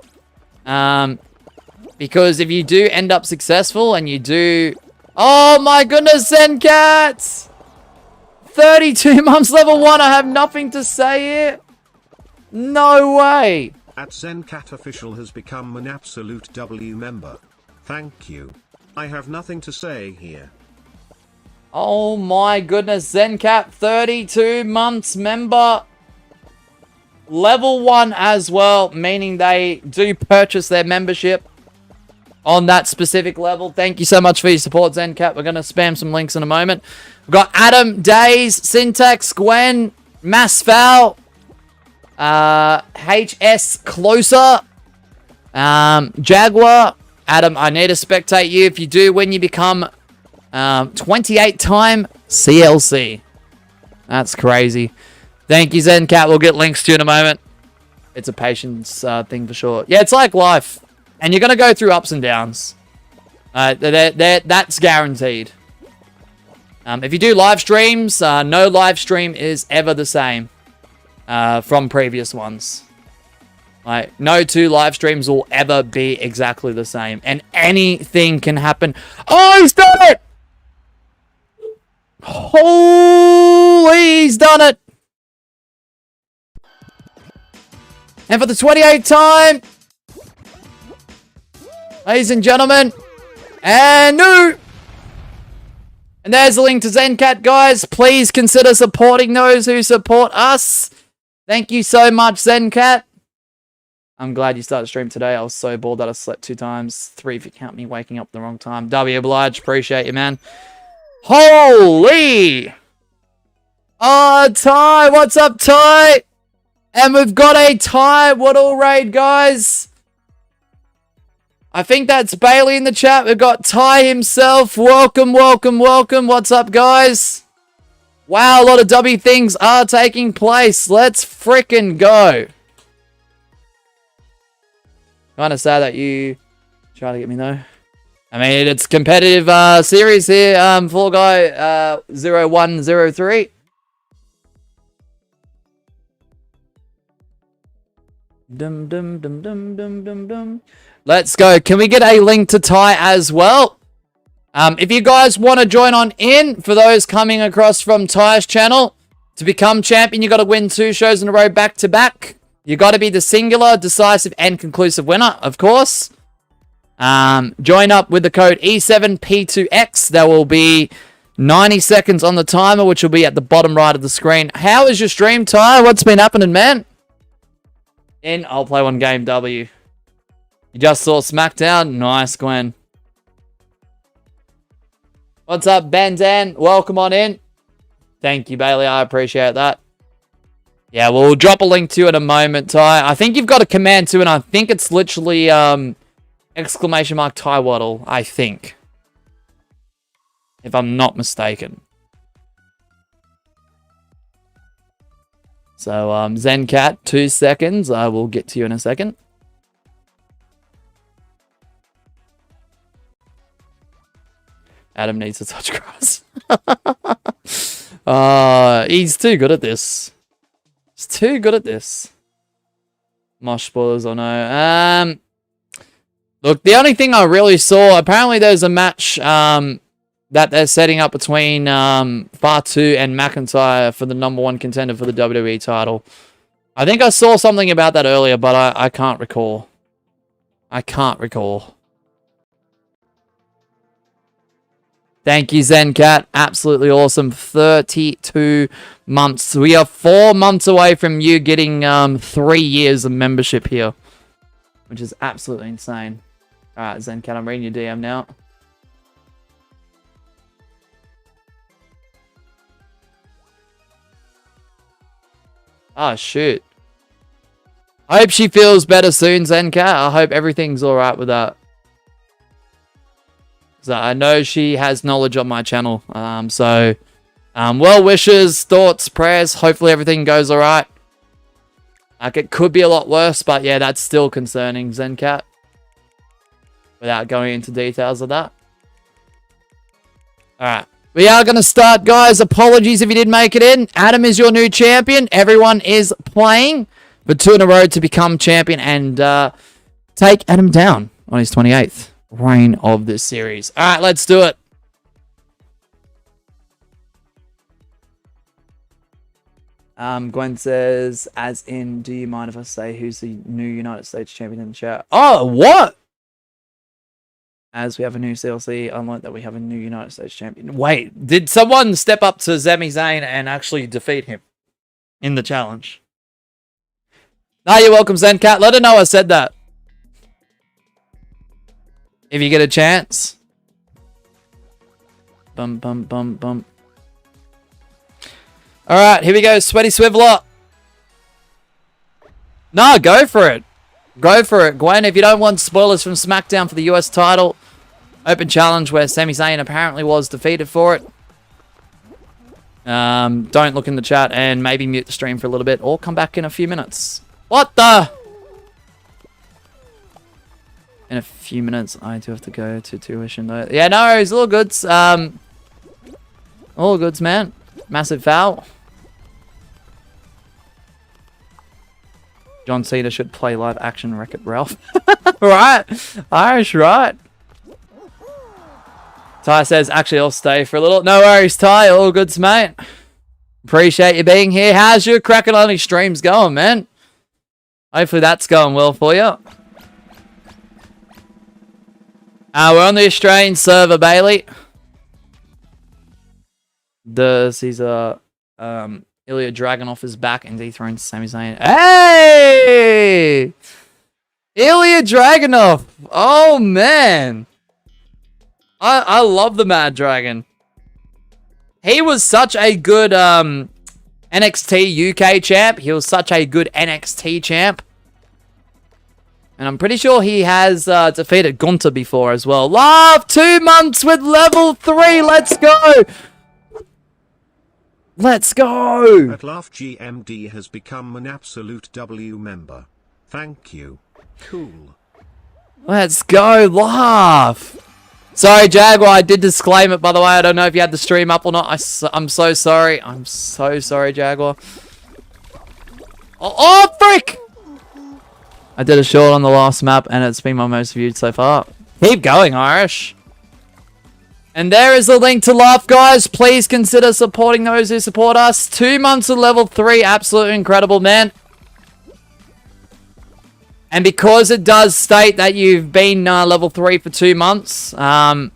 Because if you do end up successful and you do... Oh my goodness, Zencat! 32 months level 1. I have nothing to say here. No way. At Zencat Official has become an absolute W member. Thank you. I have nothing to say here. Oh my goodness, Zencat, 32 months member. Level 1 as well, meaning they do purchase their membership on that specific level. Thank you so much for your support, Zencat. We're going to spam some links in a moment. We've got Adam, Days, Syntax, Gwen, Massfoul, HS Closer, Jaguar. Adam, I need to spectate you. If you do win, you become 28-time CLC. That's crazy. Thank you, Zencat. We'll get links to you in a moment. It's a patience thing for sure. Yeah, it's like life. And you're going to go through ups and downs. That's guaranteed. If you do live streams, no live stream is ever the same from previous ones. Like, no 2 live streams will ever be exactly the same. And anything can happen. Oh, he's done it! Holy, he's done it! And for the 28th time, ladies and gentlemen, and no! And there's the link to Zencat, guys. Please consider supporting those who support us. Thank you so much, Zencat. I'm glad you started stream today. I was so bored that I slept 2 times. 3 if you count me waking up the wrong time. W obliged. Appreciate you, man. Holy! Oh, Ty. What's up, Ty? And we've got a Ty Waddle raid, guys. I think that's Bailey in the chat. We've got Ty himself. Welcome, welcome, welcome. What's up, guys? Wow, a lot of W things are taking place. Let's frickin' go. Kind of sad that you try to get me though. I mean, it's competitive series here. Fall Guy 0103. Dum dum dum dum dum dum dum. Let's go. Can we get a link to Ty as well? If you guys want to join on in, for those coming across from Ty's channel, to become champion, you got to win 2 shows in a row back to back. You got to be the singular, decisive, and conclusive winner, of course. Join up with the code E7P2X. There will be 90 seconds on the timer, which will be at the bottom right of the screen. How is your stream, Ty? What's been happening, man? I'll play one game, W. You just saw SmackDown? Nice, Gwen. What's up, Bandan? Welcome on in. Thank you, Bailey. I appreciate that. Yeah, we'll drop a link to you in a moment, Ty. I think you've got a command too, and I think it's literally exclamation mark Ty Waddle, I think. If I'm not mistaken. So, Zencat, 2 seconds. I will get to you in a second. Adam needs to touch grass. He's too good at this. He's too good at this. Mosh spoilers or no. Look, the only thing I really saw, apparently there's a match that they're setting up between Fatu and McIntyre for the #1 contender for the WWE title. I think I saw something about that earlier, but I can't recall. I can't recall. Thank you, ZenCat. Absolutely awesome. 32 months. We are 4 months away from you getting 3 years of membership here, which is absolutely insane. All right, ZenCat, I'm reading your DM now. Oh, shoot. I hope she feels better soon, ZenCat. I hope everything's all right with that. So I know she has knowledge on my channel. Well wishes, thoughts, prayers. Hopefully everything goes all right. Like, it could be a lot worse, but yeah, that's still concerning, ZenCat. Without going into details of that. All right. We are going to start, guys. Apologies if you didn't make it in. Adam is your new champion. Everyone is playing for 2 in a row to become champion and take Adam down on his 28th reign of this series. All right, let's do it. Gwen says, as in, do you mind if I say who's the new United States champion in the chat? Oh, what? As we have a new CLC, unlike that we have a new United States champion. Wait, did someone step up to Sami Zayn and actually defeat him in the challenge? No, you're welcome, ZenCat. Let her know I said that. If you get a chance. Bum, bum, bum, bum. Alright, here we go. Sweaty Swiveler. No, go for it. Go for it. Gwen, if you don't want spoilers from SmackDown for the US title, open challenge where Sami Zayn apparently was defeated for it. Don't look in the chat and maybe mute the stream for a little bit or come back in a few minutes. What the? In a few minutes, I do have to go to tuition though. Yeah, no worries. All goods. All goods, man. Massive foul. John Cena should play live action Wreck-It Ralph. Right? Irish, right? Ty says, actually, I'll stay for a little. No worries, Ty. All goods, mate. Appreciate you being here. How's your Crack and Only streams going, man? Hopefully that's going well for you. We're on the Australian server, Bailey. The Caesar Ilya Dragunov is back and dethroned Sami Zayn. Hey! Ilya Dragunov. Oh, man. I love the Mad Dragon. He was such a good NXT UK champ. He was such a good NXT champ. And I'm pretty sure he has defeated Gunther before as well. Love, 2 months with level 3. Let's go. Let's go. At Laugh GMD has become an absolute W member. Thank you. Cool. Let's go, Laugh. Sorry, Jaguar, I did disclaim it, by the way. I don't know if you had the stream up or not. I'm so sorry. I'm so sorry, Jaguar. Oh, frick! I did a short on the last map, and it's been my most viewed so far. Keep going, Irish. And there is the link to Laugh, guys. Please consider supporting those who support us. 2 months of level 3. Absolutely incredible, man. And because it does state that you've been level 3 for 2 months, I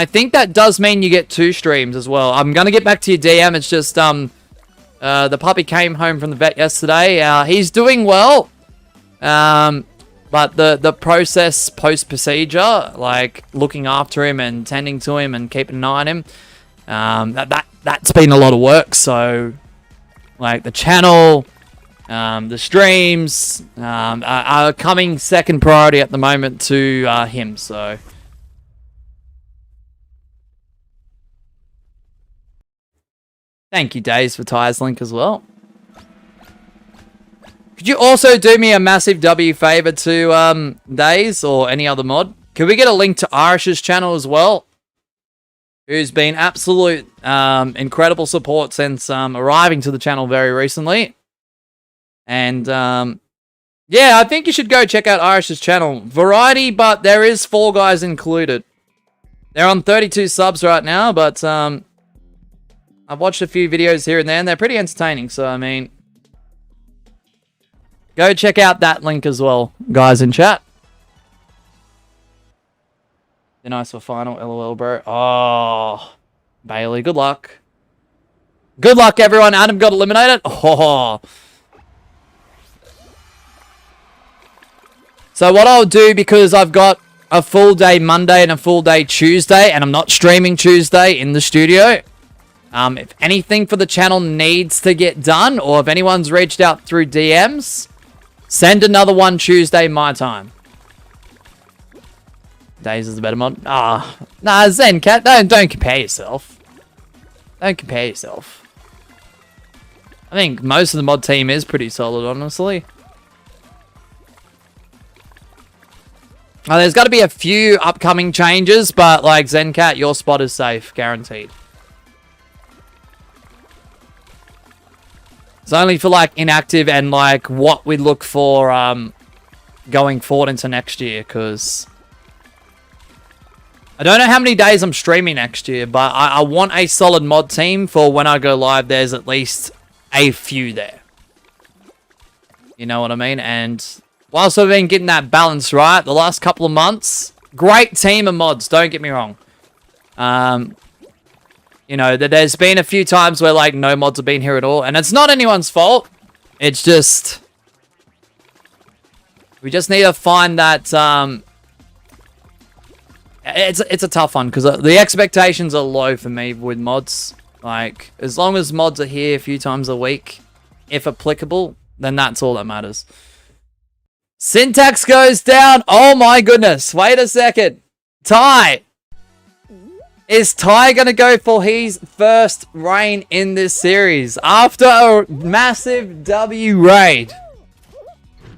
think that does mean you get 2 streams as well. I'm going to get back to your DM. It's just the puppy came home from the vet yesterday. He's doing well. But the process post-procedure, like looking after him and tending to him and keeping an eye on him, that's been a lot of work. So, like the channel, the streams are coming second priority at the moment to him. So, thank you, Days, for Ty's link as well. Could you also do me a massive W favor to Days or any other mod? Could we get a link to Irish's channel as well? Who's been absolute incredible support since arriving to the channel very recently. And yeah, I think you should go check out Irish's channel. Variety, but there is Fall Guys included. They're on 32 subs right now, but I've watched a few videos here and there, and they're pretty entertaining. So, I mean, go check out that link as well, guys in chat. They're nice for final, LOL, bro. Oh, Bailey, good luck. Good luck, everyone. Adam got eliminated. Oh. So what I'll do, because I've got a full day Monday and a full day Tuesday, and I'm not streaming Tuesday in the studio. If anything for the channel needs to get done, or if anyone's reached out through DMs, send another one Tuesday my time. Days is a better mod. Nah, Zencat, don't compare yourself. Don't compare yourself. I think most of the mod team is pretty solid, honestly. There's got to be a few upcoming changes, but like Zencat, your spot is safe, guaranteed. It's only for like inactive and like what we look for going forward into next year, because I don't know how many days I'm streaming next year, but I want a solid mod team for when I go live. There's at least a few there. You know what I mean? And whilst I've been getting that balance right the last couple of months, great team of mods, don't get me wrong. You know, there's been a few times where like no mods have been here at all, and it's not anyone's fault. It's just we just need to find that it's a tough one, because the expectations are low for me with mods. Like, as long as mods are here a few times a week, if applicable, then that's all that matters. Syntax goes down. Oh my goodness. Wait a second. Ty. Is Ty going to go for his first reign in this series after a massive W raid?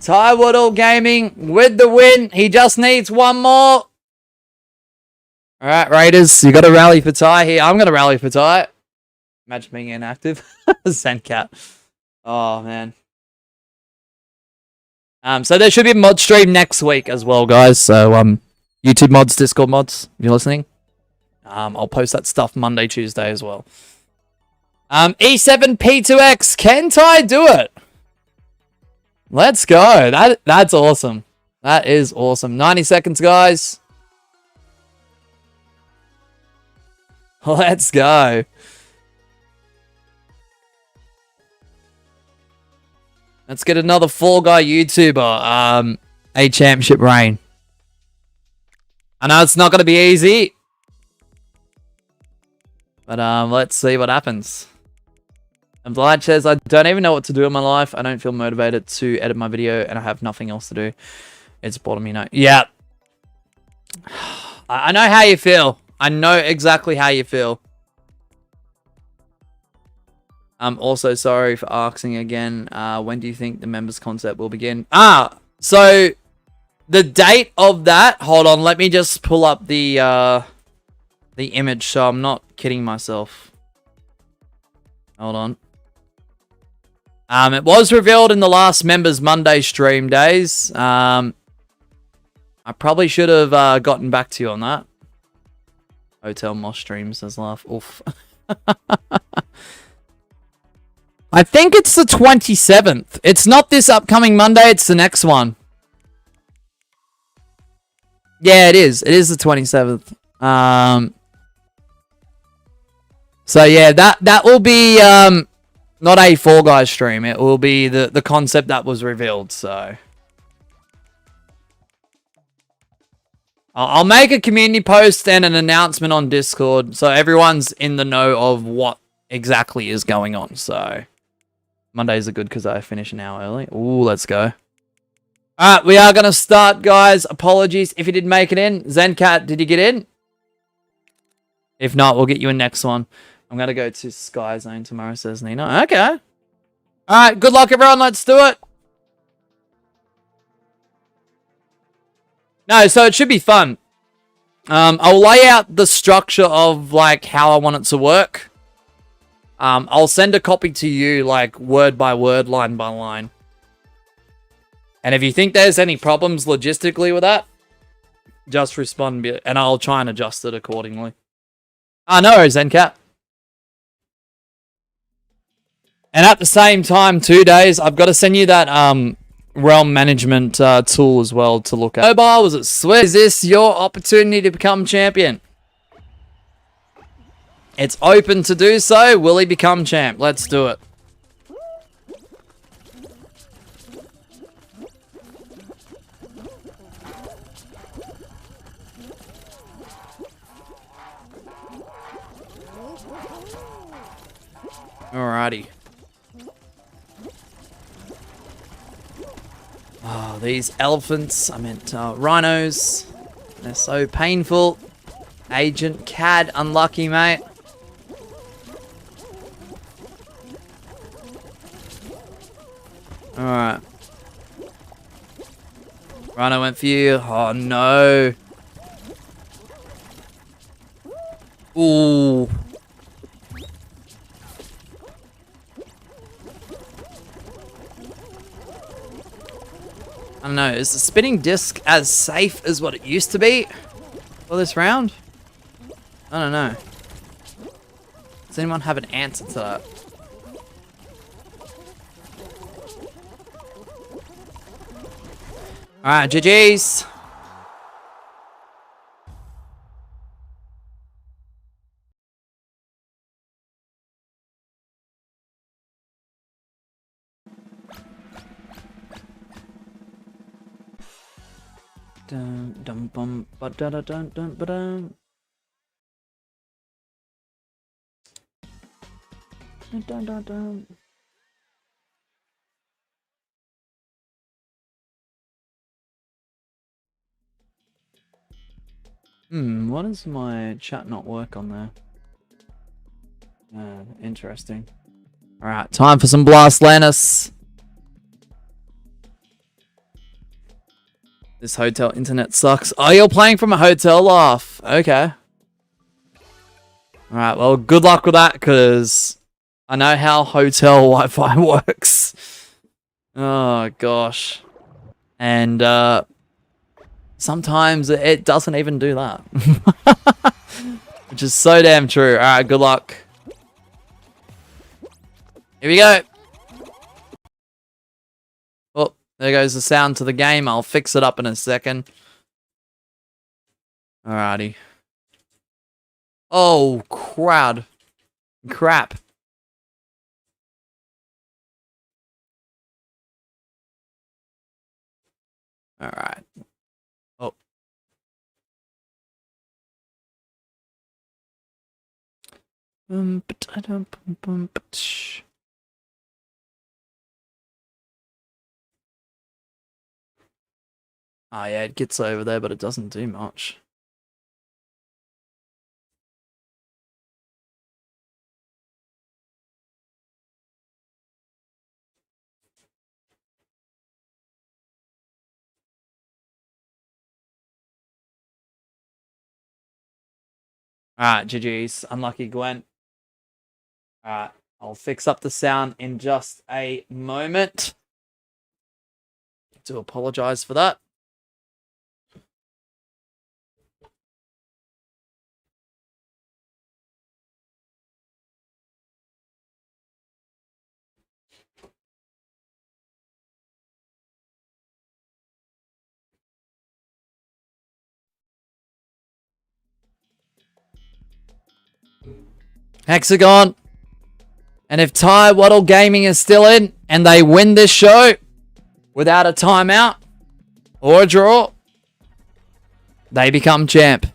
Ty Woodall Gaming with the win. He just needs one more. Alright, Raiders. You got to rally for Ty here. I'm going to rally for Ty. Imagine being inactive. Zencat. Oh, man. So there should be a mod stream next week as well, guys. So, YouTube mods, Discord mods, if you're listening. I'll post that stuff Monday, Tuesday as well. E7P2X, can Ty do it? Let's go. That's awesome. That is awesome. 90 seconds, guys. Let's go. Let's get another Fall Guy YouTuber a championship reign. I know it's not going to be easy, but let's see what happens. And Vlad says, I don't even know what to do in my life. I don't feel motivated to edit my video, and I have nothing else to do. It's bottom, you know. Yeah. I know how you feel. I know exactly how you feel. I'm also sorry for asking again. When do you think the members concept will begin? So the date of that. Hold on, let me just pull up the image so I'm not kidding myself. Hold on. It was revealed in the last Members Monday stream days. I probably should have gotten back to you on that. Hotel Moss streams, says laugh. Oof. I think it's the 27th. It's not this upcoming Monday, it's the next one. Yeah, it is. It is the 27th. So yeah, that will be not a Fall Guys stream. It will be the concept that was revealed, so I'll make a community post and an announcement on Discord so everyone's in the know of what exactly is going on. So Mondays are good because I finish an hour early. Ooh, let's go. Alright, we are going to start, guys. Apologies if you didn't make it in. Zencat, did you get in? If not, we'll get you a next one. I'm going to go to Sky Zone tomorrow, says Nina. Okay. Alright, good luck, everyone. Let's do it. No, so it should be fun. I'll lay out the structure of, like, how I want it to work. I'll send a copy to you, like, word by word, line by line. And if you think there's any problems logistically with that, just respond, and I'll try and adjust it accordingly. No worries, Zencat. And at the same time, 2 days, I've got to send you that realm management tool as well to look at. Mobile, was it Swift? Is this your opportunity to become champion? It's open to do so. Will he become champ? Let's do it. Alrighty. Oh, these elephants, I meant rhinos. They're so painful. Agent Cad, unlucky, mate. Alright. Rhino went for you. Oh, no. Ooh. I don't know, is the spinning disc as safe as what it used to be for this round? I don't know. Does anyone have an answer to that? Alright, GG's. Dun dum bum ba da da dun dun ba dun. Dun dun dun dun. Why does my chat not work on there? Interesting. Alright, time for some Blast Lannis. This hotel internet sucks. Oh, you're playing from a hotel laugh. Okay. Alright, well, good luck with that, because I know how hotel Wi-Fi works. Oh, gosh. And, sometimes it doesn't even do that. Which is so damn true. Alright, good luck. Here we go. Oh, there goes the sound to the game. I'll fix it up in a second. Alrighty. Oh, crap. Alright. Oh. Oh yeah, it gets over there, but it doesn't do much. Alright, GG's. Unlucky Gwen. Alright, I'll fix up the sound in just a moment. I do apologize for that. Hexagon. And if Ty Waddle Gaming is still in and they win this show without a timeout or a draw, they become champ.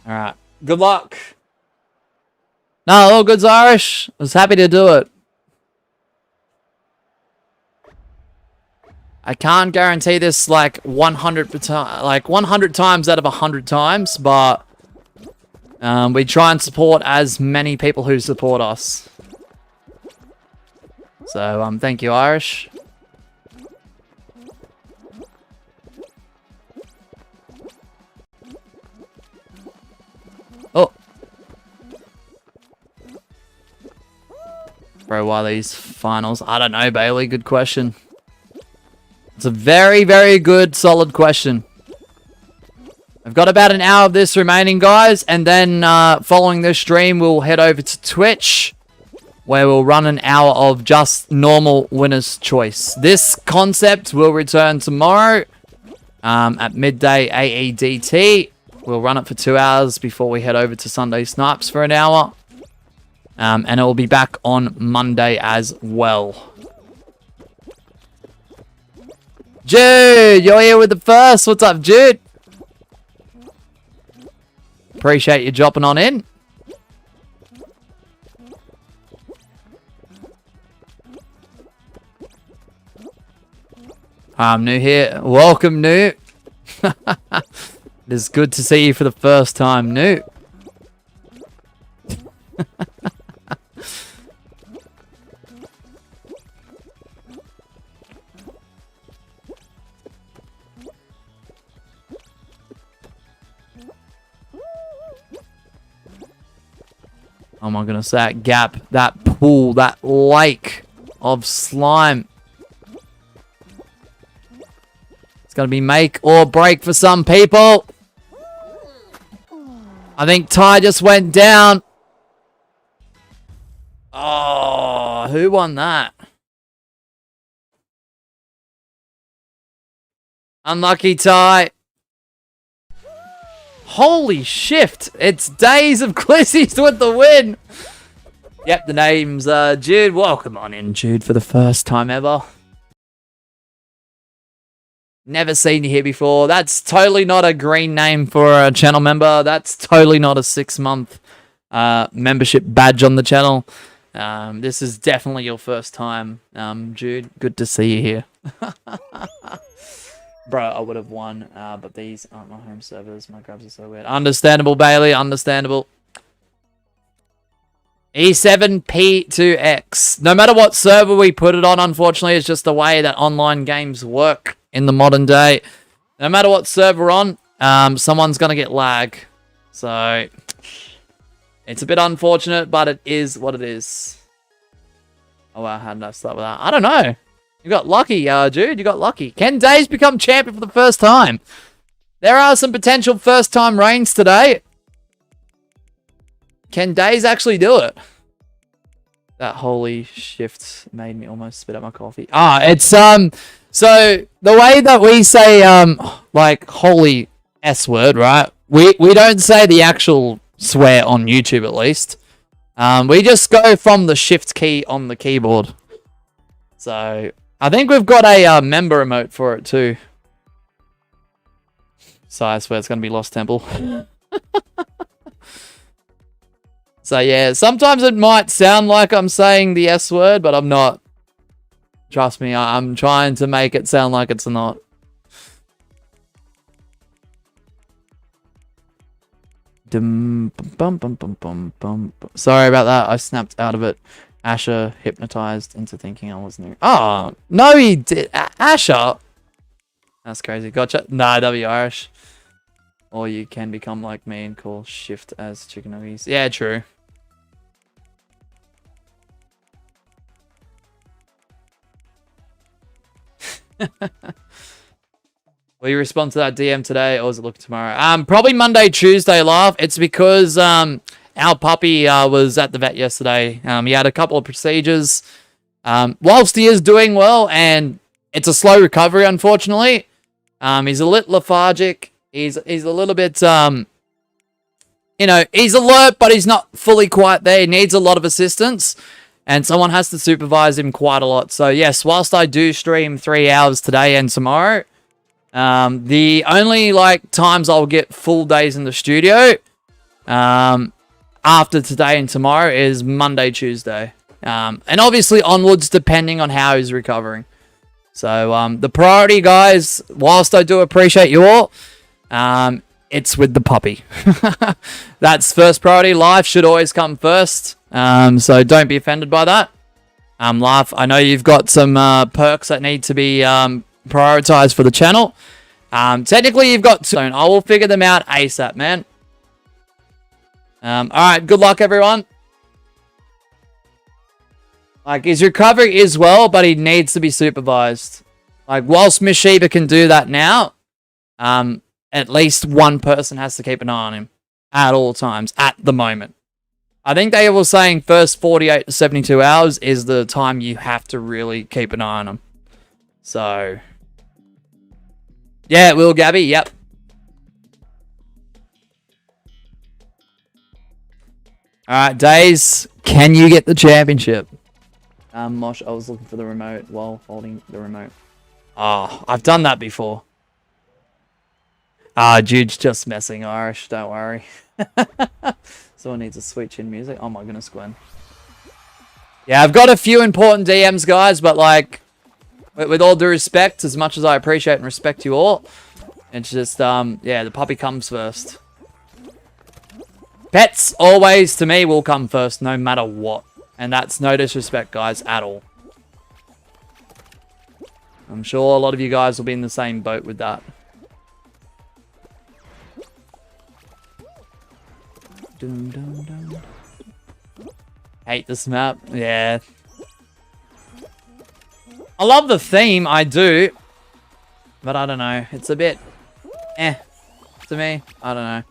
Alright. Good luck. No, all good's Irish. I was happy to do it. I can't guarantee this like 100 times out of 100 times, but we try and support as many people who support us. So, thank you, Irish. Oh. Bro, why these finals? I don't know, Bailey. Good question. It's a very, very good, solid question. I've got about an hour of this remaining, guys. And then following this stream, we'll head over to Twitch, where we'll run an hour of just normal winner's choice. This concept will return tomorrow at midday AEDT. We'll run it for 2 hours before we head over to Sunday Snipes for an hour. And it will be back on Monday as well. Jude, you're here with the first. What's up, Jude? Appreciate you dropping on in. I'm new here. Welcome, new. It is good to see you for the first time, new. Oh my goodness, that gap, that pool, that lake of slime. It's going to be make or break for some people. I think Ty just went down. Oh, who won that? Unlucky Ty. Holy shift. It's Days of Clissies with the win. Yep, the name's Jude. Welcome on in, Jude, for the first time ever. Never seen you here before. That's totally not a green name for a channel member. That's totally not a 6-month membership badge on the channel. This is definitely your first time, Jude. Good to see you here. Bro, I would have won, but these aren't my home servers. My grabs are so weird. Understandable, Bailey. Understandable. E7P2X. No matter what server we put it on, unfortunately, it's just the way that online games work in the modern day. No matter what server we're on, someone's going to get lag. So, it's a bit unfortunate, but it is what it is. Oh, wow. How did I start with that? I don't know. You got lucky, Jude. You got lucky. Can Days become champion for the first time? There are some potential first-time reigns today. Can Days actually do it? That holy shift made me almost spit out my coffee. It's, so the way that we say, like, holy S word, right? We don't say the actual swear on YouTube, at least. We just go from the shift key on the keyboard. So, I think we've got a member emote for it too. So I swear it's going to be Lost Temple. So yeah, sometimes it might sound like I'm saying the S word, but I'm not. Trust me, I'm trying to make it sound like it's not. Sorry about that. I snapped out of it. Asher hypnotized into thinking I was new. Oh, no, he did. Asher? That's crazy. Gotcha. Nah, W Irish. Or you can become like me and call shift as chicken nuggets. Yeah, true. Will you respond to that DM today, or is it looking tomorrow? Probably Monday, Tuesday, love. It's because our puppy was at the vet yesterday. He had a couple of procedures. Whilst he is doing well, and it's a slow recovery, unfortunately. He's a little lethargic. He's a little bit, you know, he's alert, but he's not fully quite there. He needs a lot of assistance, and someone has to supervise him quite a lot. So, yes, whilst I do stream 3 hours today and tomorrow, the only, like, times I'll get full days in the studio, after today and tomorrow is Monday, Tuesday. And obviously onwards, depending on how he's recovering. So, the priority, guys, whilst I do appreciate you all, it's with the puppy. That's first priority. Life should always come first. So don't be offended by that. Life, I know you've got some perks that need to be prioritized for the channel. Technically, you've got two. I will figure them out ASAP, man. Alright, good luck, everyone. Like, his recovery is well, but he needs to be supervised. Like, whilst Miss Sheba can do that now, at least one person has to keep an eye on him at all times at the moment. I think they were saying first 48 to 72 hours is the time you have to really keep an eye on him. So, yeah, it will, Gabby. Yep. All right, Days, can you get the championship? Mosh, I was looking for the remote while holding the remote. Oh, I've done that before. Jude's just messing Irish, don't worry. Someone needs to switch in music. Oh my goodness, Gwen. Yeah, I've got a few important DMs, guys, but like, with all due respect, as much as I appreciate and respect you all, it's just, yeah, the puppy comes first. Pets always, to me, will come first, no matter what. And that's no disrespect, guys, at all. I'm sure a lot of you guys will be in the same boat with that. Dum, dum, dum. Hate this map. Yeah. I love the theme, I do. But I don't know. It's a bit to me. I don't know.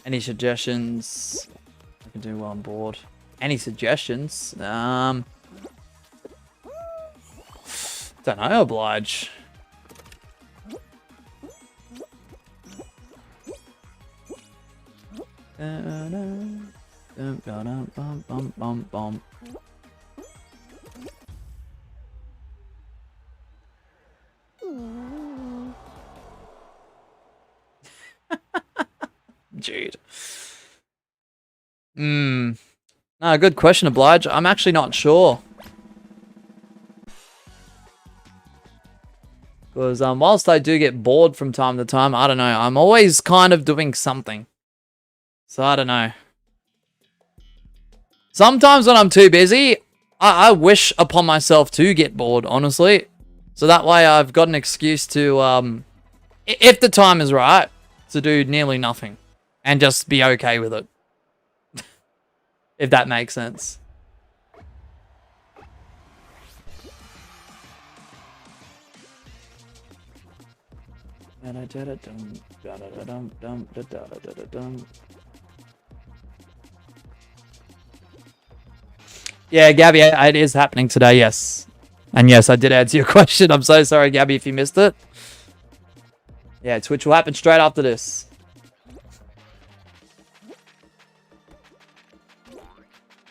Any suggestions? I can do well on board. Any suggestions? Don't know, Oblige. Jude. No, good question, Oblige. I'm actually not sure. Because whilst I do get bored from time to time, I don't know. I'm always kind of doing something. So I don't know. Sometimes when I'm too busy, I wish upon myself to get bored, honestly. So that way I've got an excuse to, if the time is right, to do nearly nothing. And just be okay with it. If that makes sense. Yeah, Gabby, it is happening today, yes. And yes, I did answer your question. I'm so sorry, Gabby, if you missed it. Yeah, Twitch will happen straight after this.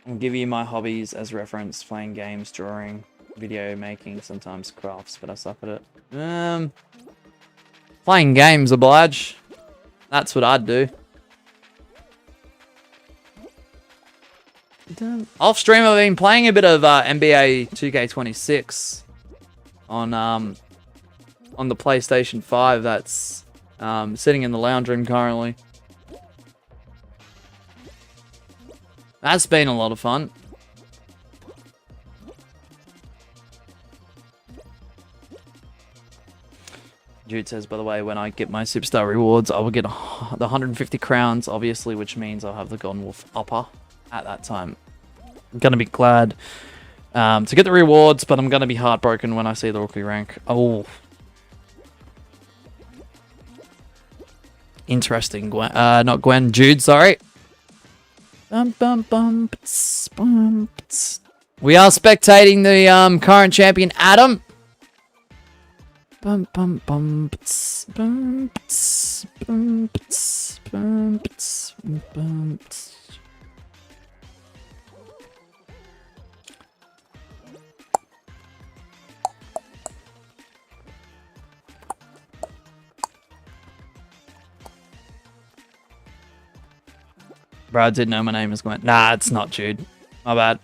I'll give you my hobbies as reference: playing games, drawing, video making, sometimes crafts, but I suck at it. Playing games, Oblige. That's what I'd do. Off stream, I've been playing a bit of NBA 2K26 on the PlayStation 5. That's sitting in the lounge room currently. That's been a lot of fun. Jude says, by the way, when I get my Superstar rewards, I will get the 150 crowns, obviously, which means I'll have the Golden Wolf upper at that time. I'm going to be glad to get the rewards, but I'm going to be heartbroken when I see the rookie rank. Oh. Interesting. Gwen, not Gwen, Jude, sorry. We are spectating the current champion, Adam. Bro, I didn't know my name was Gwen. Nah, it's not Jude. My bad.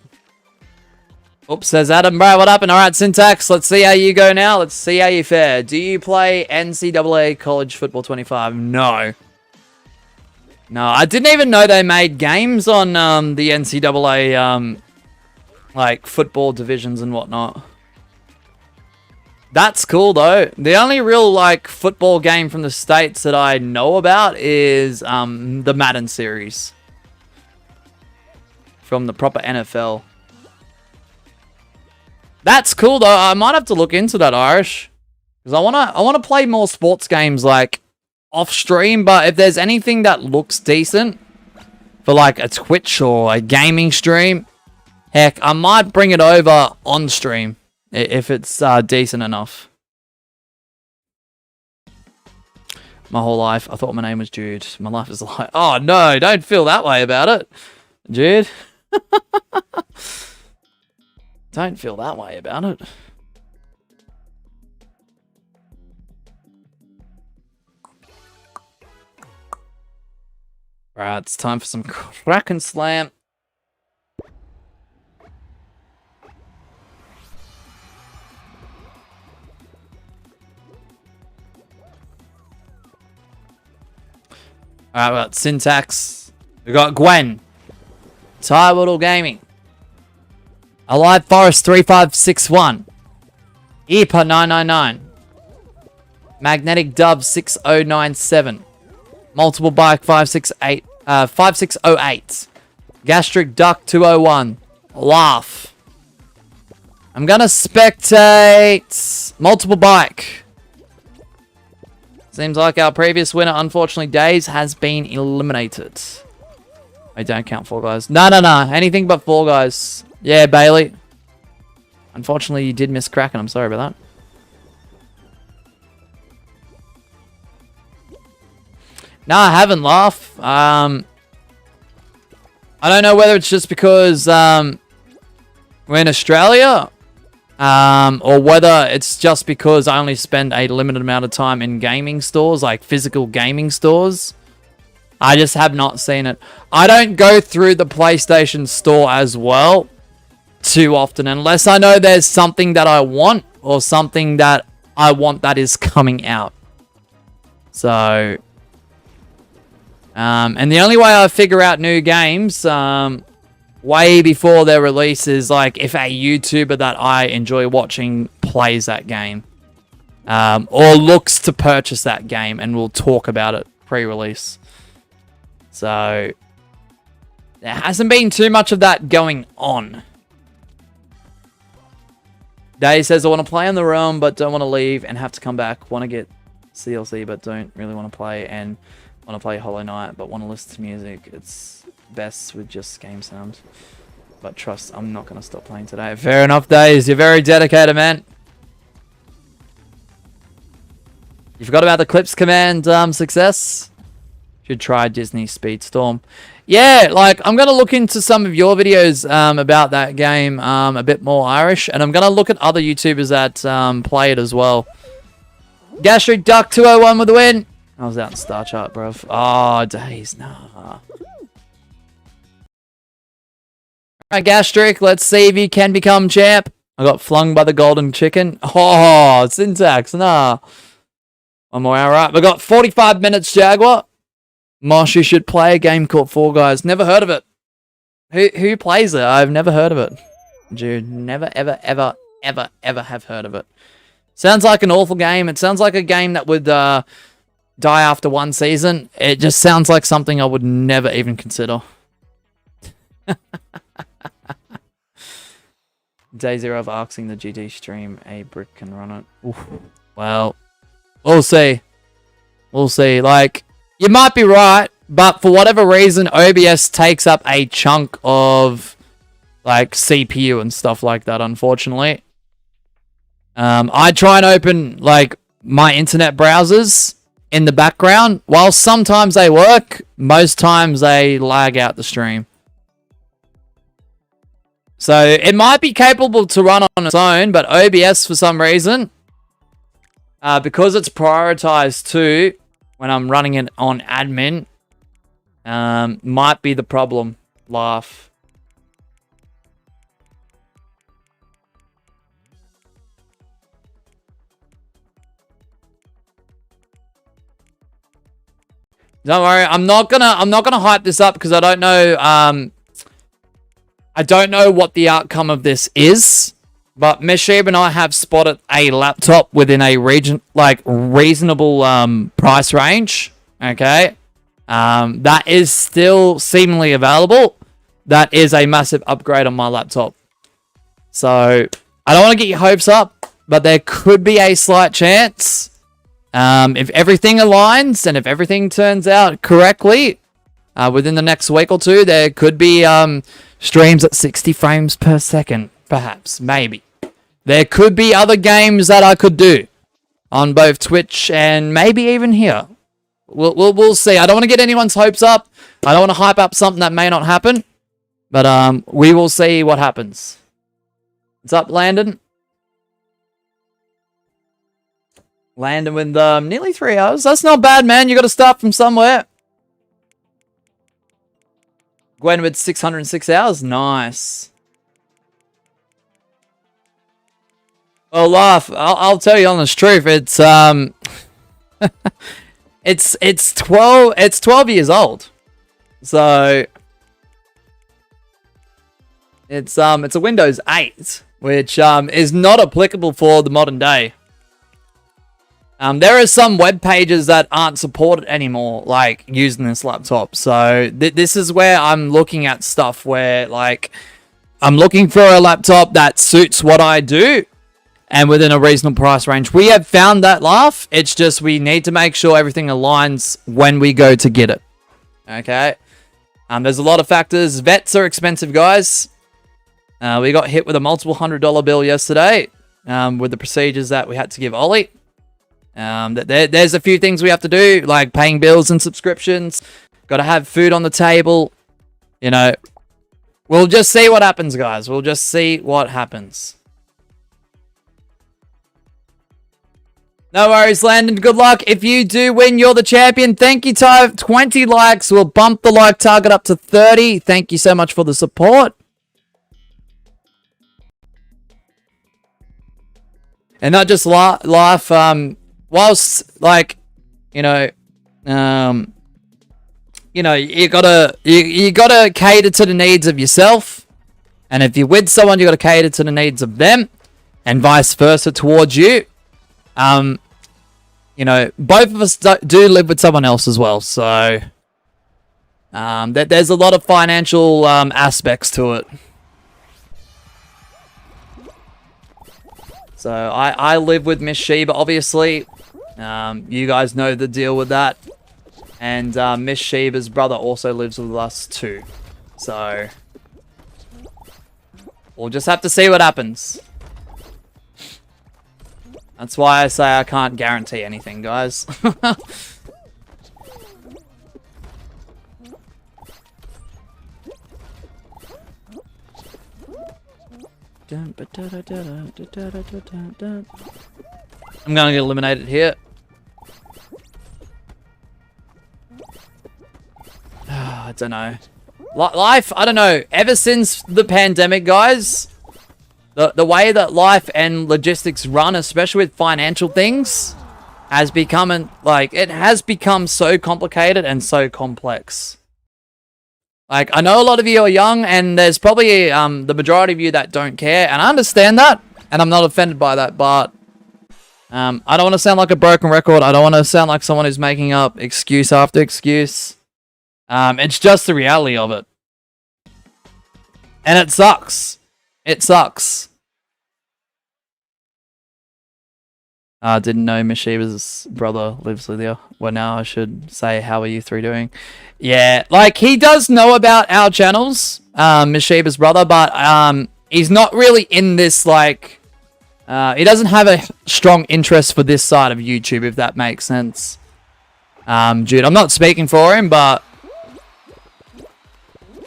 Oops, says Adam. Bro, what happened? Alright, Syntax, let's see how you go now. Let's see how you fare. Do you play NCAA College Football 25? No. No, I didn't even know they made games on the NCAA, like, football divisions and whatnot. That's cool, though. The only real, like, football game from the States that I know about is the Madden series. From the proper NFL. That's cool though. I might have to look into that, Irish, because I wanna play more sports games like off stream. But if there's anything that looks decent for like a Twitch or a gaming stream, heck, I might bring it over on stream if it's decent enough. My whole life, I thought my name was Jude. My life is like, oh no, don't feel that way about it, Jude. Don't feel that way about it. Right, it's time for some crack and slam. Alright, we got Syntax. We got Gwen. Ty Woodle Gaming. Alive Forest 3561. Epa 999. Magnetic Dove 6097. Multiple Bike 5608. Gastric Duck 201. Laugh. I'm gonna spectate Multiple Bike. Seems like our previous winner, unfortunately, Days, has been eliminated. I don't count Fall Guys. No. Anything but Fall Guys. Yeah, Bailey. Unfortunately, you did miss Kraken. I'm sorry about that. No, I haven't, Laugh. I don't know whether it's just because we're in Australia, or whether it's just because I only spend a limited amount of time in gaming stores, like physical gaming stores. I just have not seen it. I don't go through the PlayStation store as well too often, unless I know there's something that I want, or something that I want that is coming out. So, and the only way I figure out new games, way before their release, is like if a YouTuber that I enjoy watching plays that game, or looks to purchase that game, and we'll talk about it pre-release. So there hasn't been too much of that going on. Dave says, I want to play in the realm, but don't want to leave and have to come back. Want to get CLC, but don't really want to play, and want to play Hollow Knight, but want to listen to music. It's best with just game sound. But trust, I'm not going to stop playing today. Fair enough, Days. You're very dedicated, man. You forgot about the Clips Command success? Should try Disney Speedstorm. Yeah, like, I'm going to look into some of your videos about that game a bit more, Irish. And I'm going to look at other YouTubers that play it as well. Gastric Duck 201 with the win. I was out in Star Chart, bruv. Oh, Days, nah. Alright, Gastric, let's see if you can become champ. I got flung by the golden chicken. Oh, Syntax, nah. One more hour, right. We got 45 minutes, Jaguar. Mosh, you should play a game called Fall Guys. Never heard of it. Who plays it? I've never heard of it. Dude, never, ever have heard of it. Sounds like an awful game. It sounds like a game that would die after one season. It just sounds like something I would never even consider. Day zero of asking the GD stream, a brick can run it. Oof. Well, we'll see. We'll see. Like, you might be right, but for whatever reason, OBS takes up a chunk of, like, CPU and stuff like that, unfortunately. I try and open, like, my internet browsers in the background. While sometimes they work, most times they lag out the stream. So, it might be capable to run on its own, but OBS, for some reason, because it's prioritized too, when I'm running it on admin, might be the problem. Laugh. Don't worry, I'm not gonna hype this up because I don't know. I don't know what the outcome of this is, but Meshib and I have spotted a laptop within a reasonable price range. Okay, that is still seemingly available. That is a massive upgrade on my laptop. So I don't want to get your hopes up, but there could be a slight chance. If everything aligns and if everything turns out correctly, within the next week or two, there could be streams at 60 frames per second, perhaps, maybe. There could be other games that I could do on both Twitch and maybe even here. We'll see. I don't want to get anyone's hopes up. I don't want to hype up something that may not happen. But we will see what happens. What's up, Landon? Landon with nearly 3 hours. That's not bad, man. You got to start from somewhere. Gwen with 606 hours. Nice. Well, laugh. I'll tell you honest truth. It's it's 12 years old. So it's a Windows 8, which is not applicable for the modern day. There are some web pages that aren't supported anymore, like using this laptop. So this is where I'm looking at stuff where, like, I'm looking for a laptop that suits what I do and within a reasonable price range. We have found that, laugh. It's just we need to make sure everything aligns when we go to get it. Okay. There's a lot of factors. Vets are expensive, guys. We got hit with a multiple $100 bill yesterday with the procedures that we had to give Ollie. There's a few things we have to do, like paying bills and subscriptions. Got to have food on the table. You know, we'll just see what happens, guys. We'll just see what happens. No worries, Landon. Good luck. If you do win, you're the champion. Thank you, Ty. 20 likes. We'll bump the like target up to 30. Thank you so much for the support. And not just life. Whilst, like, you gotta cater to the needs of yourself, and if you're with someone, you gotta cater to the needs of them, and vice versa towards you. Both of us do live with someone else as well, so there's a lot of financial aspects to it. So I live with Miss Sheba, obviously. You guys know the deal with that. And Miss Sheba's brother also lives with us too. So we'll just have to see what happens. That's why I say I can't guarantee anything, guys. I'm gonna get eliminated here. I don't know. Life, I don't know. Ever since the pandemic, guys, the way that life and logistics run, especially with financial things, has become it has become so complicated and so complex. Like, I know a lot of you are young, and there's probably the majority of you that don't care, and I understand that, and I'm not offended by that, but I don't want to sound like a broken record. I don't want to sound like someone who's making up excuse after excuse. It's just the reality of it. And it sucks. It sucks. I didn't know Mishiba's brother lives with you. Well, now I should say, how are you three doing? Yeah, like, he does know about our channels, Mishiba's brother, but he's not really in this, like, he doesn't have a strong interest for this side of YouTube, if that makes sense. Dude, I'm not speaking for him, but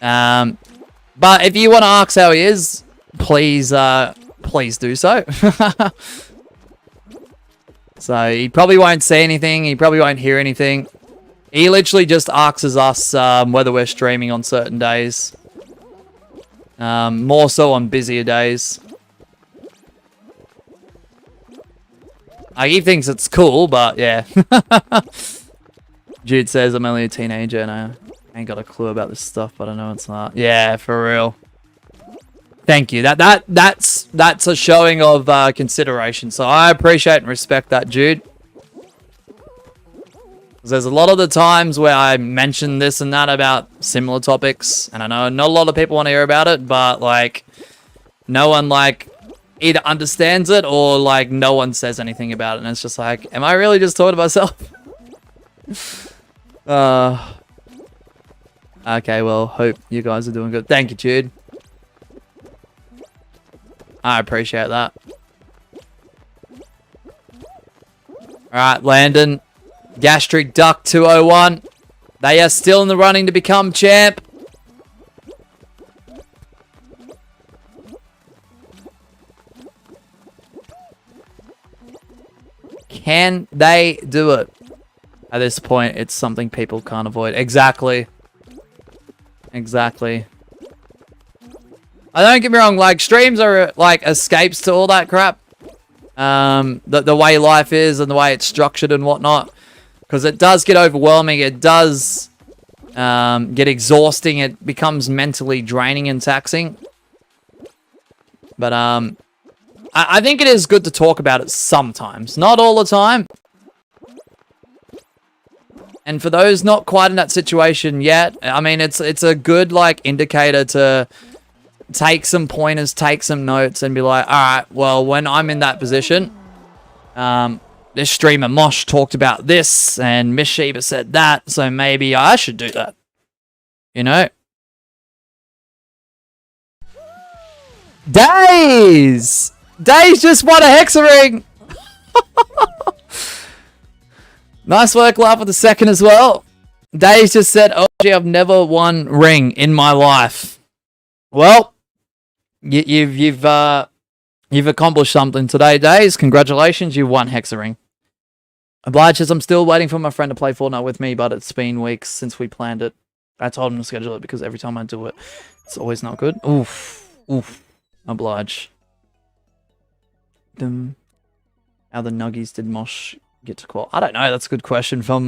if you want to ask how he is, please do so. So he probably won't say anything. He probably won't hear anything. He literally just asks us whether we're streaming on certain days. More so on busier days. He thinks it's cool, but yeah. Jude says I'm only a teenager and I ain't got a clue about this stuff, but I know it's not. Yeah, for real. Thank you. That's a showing of consideration. So I appreciate and respect that, Jude. There's a lot of the times where I mention this and that about similar topics, and I know not a lot of people want to hear about it, but like, no one like either understands it or like no one says anything about it, and it's just like, am I really just talking to myself? Okay, well, hope you guys are doing good. Thank you, Jude. I appreciate that. Alright, Landon. Gastric Duck 201. They are still in the running to become champ. Can they do it? At this point, it's something people can't avoid. Exactly. Exactly. I don't get me wrong, like, streams are, like, escapes to all that crap. The way life is and the way it's structured and whatnot. Because it does get overwhelming. It does get exhausting. It becomes mentally draining and taxing. But, I think it is good to talk about it sometimes. Not all the time. And for those not quite in that situation yet, I mean, it's a good, like, indicator to take some pointers, take some notes, and be like, alright, well, when I'm in that position, this streamer Mosh talked about this, and Miss Sheba said that, so maybe I should do that. You know? Days! Days just won a Hexa ring! Nice work, Laugh with the second as well. Days just said, oh, gee, I've never won ring in my life. Well, you've accomplished something today, Days. Congratulations, you won Hexa ring. Obliges, I'm still waiting for my friend to play Fortnite with me, but it's been weeks since we planned it. I told him to schedule it because every time I do it, it's always not good. Oof. Oof. Oblige. How the Nuggies did Mosh get to qual? I don't know. That's a good question from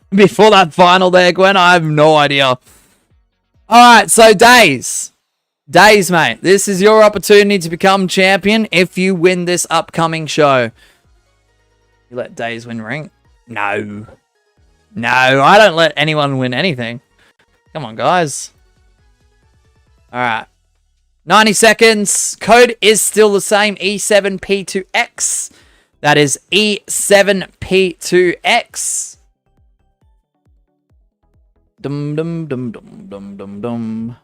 before that final there, Gwen. I have no idea. Alright, so Days. Days, mate. This is your opportunity to become champion if you win this upcoming show. You let Days win ring? No. No, I don't let anyone win anything. Come on, guys. Alright. 90 seconds. Code is still the same. E7P2X. That is E7P2X. Dum dum dum dum dum dum dum.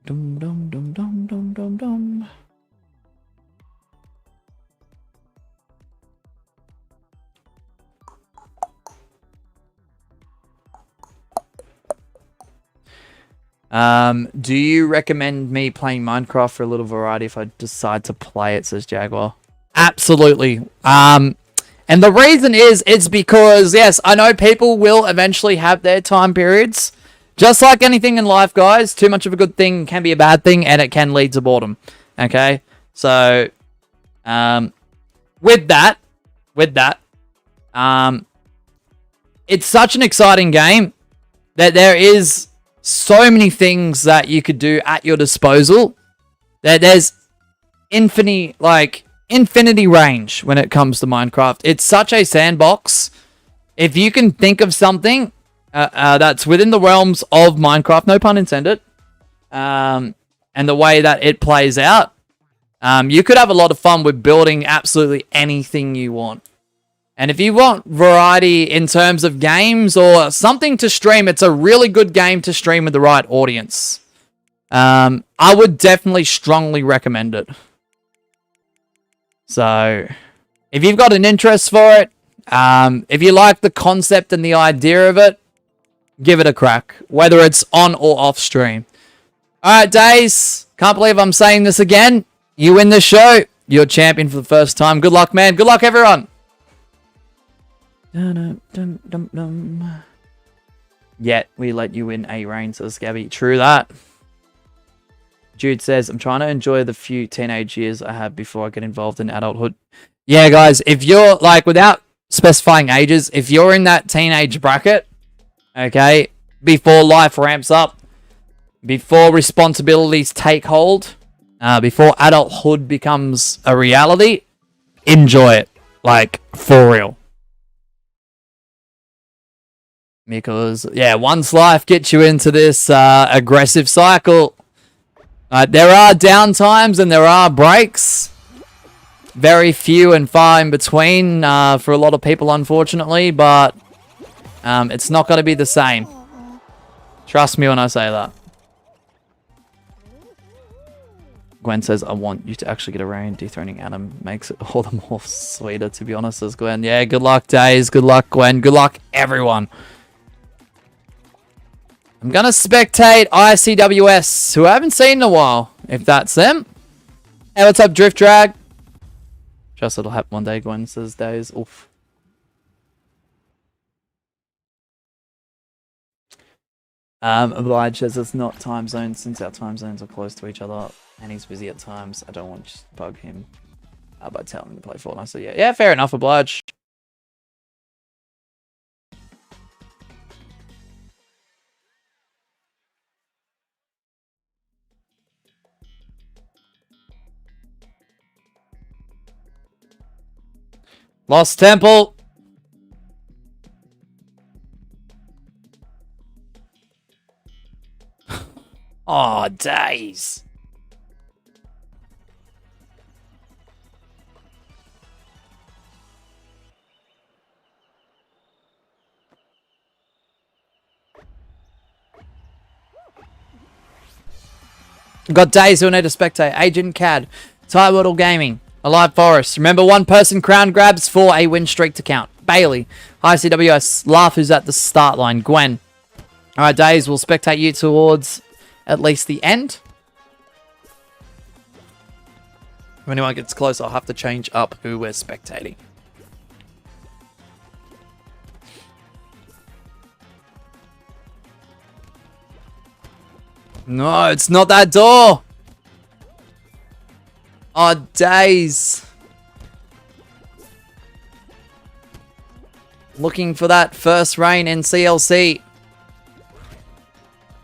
Dum dum dum dum dum dum dum. Do you recommend me playing Minecraft for a little variety if I decide to play it, says Jaguar? Absolutely. And the reason is, it's because, yes, I know people will eventually have their time periods. Just like anything in life, guys, too much of a good thing can be a bad thing, and it can lead to boredom. Okay? So, with that, it's such an exciting game that there is so many things that you could do at your disposal. That there's infinity range when it comes to Minecraft. It's such a sandbox. If you can think of something that's within the realms of Minecraft, no pun intended, and the way that it plays out, you could have a lot of fun with building absolutely anything you want. And if you want variety in terms of games or something to stream, it's a really good game to stream with the right audience. I would definitely strongly recommend it. So, if you've got an interest for it, if you like the concept and the idea of it, give it a crack, whether it's on or off stream. Alright, Days, can't believe I'm saying this again. You win the show. You're champion for the first time. Good luck, man. Good luck, everyone. Yet, we let you win a reign, says Gabby. True that. Jude says, I'm trying to enjoy the few teenage years I have before I get involved in adulthood. Yeah, guys, if you're, like, without specifying ages, if you're in that teenage bracket, okay, before life ramps up, before responsibilities take hold, before adulthood becomes a reality, enjoy it. Like, for real. Because, yeah, once life gets you into this aggressive cycle, there are down times and there are breaks, very few and far in between for a lot of people, unfortunately, but it's not going to be the same. Trust me when I say that. Gwen says, I want you to actually get a reign. Dethroning Adam makes it all the more sweeter, to be honest, says Gwen. Yeah, good luck, Days. Good luck, Gwen. Good luck, everyone. I'm going to spectate ICWS, who I haven't seen in a while, if that's them. Hey, what's up, Drift Drag? Just it'll happen one day, Gwen says Days. Oof. Oblige says it's not time zones since our time zones are close to each other and he's busy at times. I don't want to just bug him by telling him to play Fortnite. So yeah, fair enough, Oblige. Lost Temple. Oh, Days. We've got Days who need to spectate. Agent Cad. Ty Waddle Gaming. Alive Forest. Remember, one person crown grabs for a win streak to count. Bailey. ICWS. Laugh who's at the start line. Gwen. Alright, Days, we'll spectate you towards at least the end. If anyone gets close, I'll have to change up who we're spectating. No, it's not that door. Oh, Days. Looking for that first reign in CLC.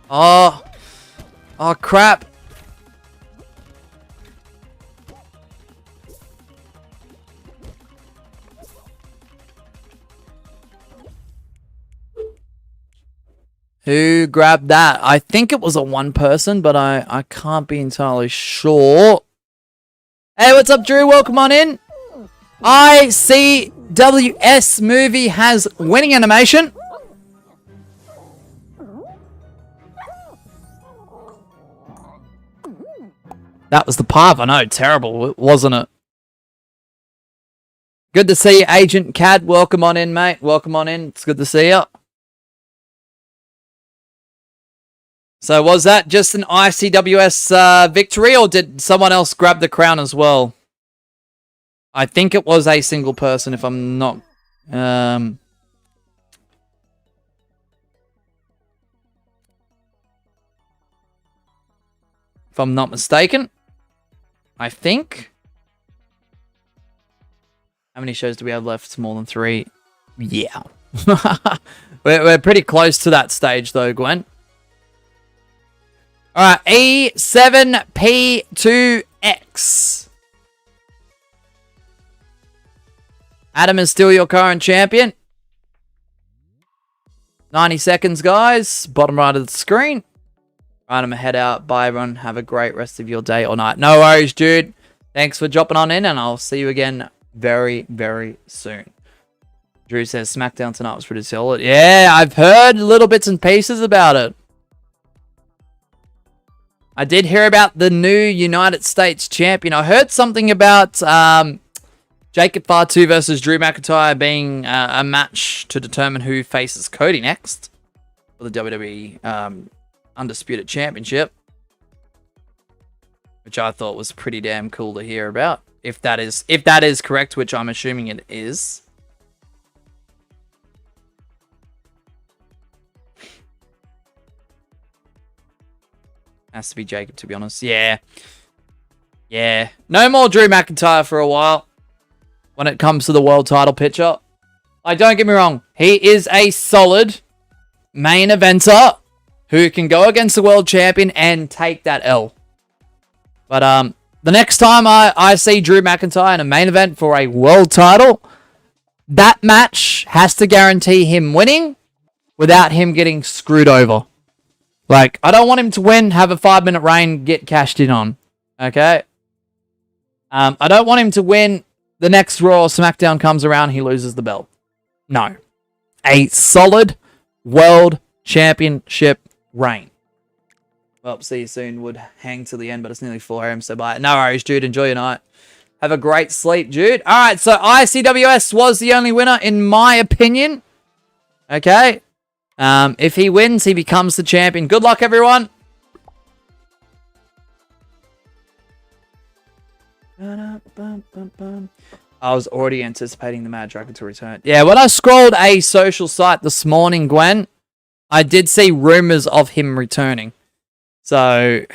Oh, crap. Who grabbed that? I think it was a one person, but I can't be entirely sure. Hey, what's up, Drew? Welcome on in. ICWS movie has winning animation. That was the path. I know, terrible, wasn't it? Good to see you, Agent Cad. Welcome on in, mate. Welcome on in. It's good to see you. So was that just an ICWS victory, or did someone else grab the crown as well? I think it was a single person, if I'm not... if I'm not mistaken. I think. How many shows do we have left? More than 3. Yeah. we're pretty close to that stage, though, Gwen. Alright, E7P2X. Adam is still your current champion. 90 seconds, guys. Bottom right of the screen. Right, I'm going to head out. Bye, everyone. Have a great rest of your day or night. No worries, dude. Thanks for dropping on in, and I'll see you again very, very soon. Drew says SmackDown tonight was pretty solid. Yeah, I've heard little bits and pieces about it. I did hear about the new United States champion. I heard something about Jacob Fatu versus Drew McIntyre being a match to determine who faces Cody next for the WWE Undisputed Championship, which I thought was pretty damn cool to hear about. If that is correct, which I'm assuming it is. Has to be Jacob, to be honest. Yeah. Yeah. No more Drew McIntyre for a while when it comes to the world title picture. Like, don't get me wrong. He is a solid main eventer who can go against the world champion and take that L. But the next time I see Drew McIntyre in a main event for a world title, that match has to guarantee him winning without him getting screwed over. Like, I don't want him to win, have a 5-minute reign, get cashed in on. Okay? I don't want him to win. The next Raw or SmackDown comes around, he loses the belt. No. A solid World Championship reign. Well, see you soon. Would hang till the end, but it's nearly 4 a.m. So bye. No worries, Jude. Enjoy your night. Have a great sleep, Jude. All right, so ICWS was the only winner, in my opinion. Okay. If he wins, he becomes the champion. Good luck, everyone. I was already anticipating the Mad Dragon to return. Yeah, when I scrolled a social site this morning, Gwen, I did see rumors of him returning. So,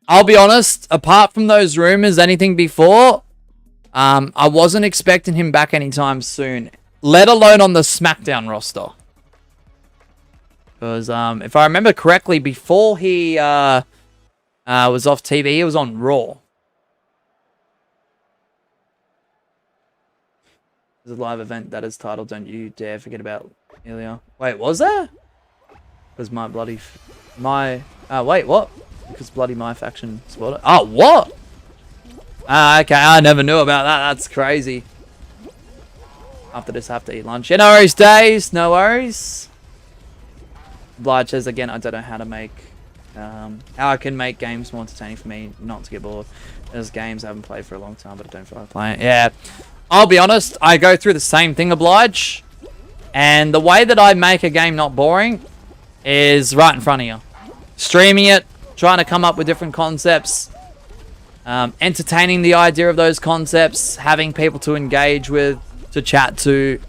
I'll be honest, apart from those rumors, anything before, I wasn't expecting him back anytime soon, let alone on the SmackDown roster. Because if I remember correctly, before he was off TV, he was on Raw. There's a live event that is titled Don't You Dare Forget About Ilya. Wait, was there? Because wait, what? Because bloody my faction spotted. Oh, what? Okay, I never knew about that. That's crazy. After this, I have to eat lunch. Yeah, no worries, Days. No worries. Blige says again, I don't know how to make... how I can make games more entertaining for me, not to get bored. There's games I haven't played for a long time, but I don't feel like playing. Yeah, I'll be honest, I go through the same thing, Oblige. And the way that I make a game not boring is right in front of you. Streaming it, trying to come up with different concepts, entertaining the idea of those concepts, having people to engage with, to chat to,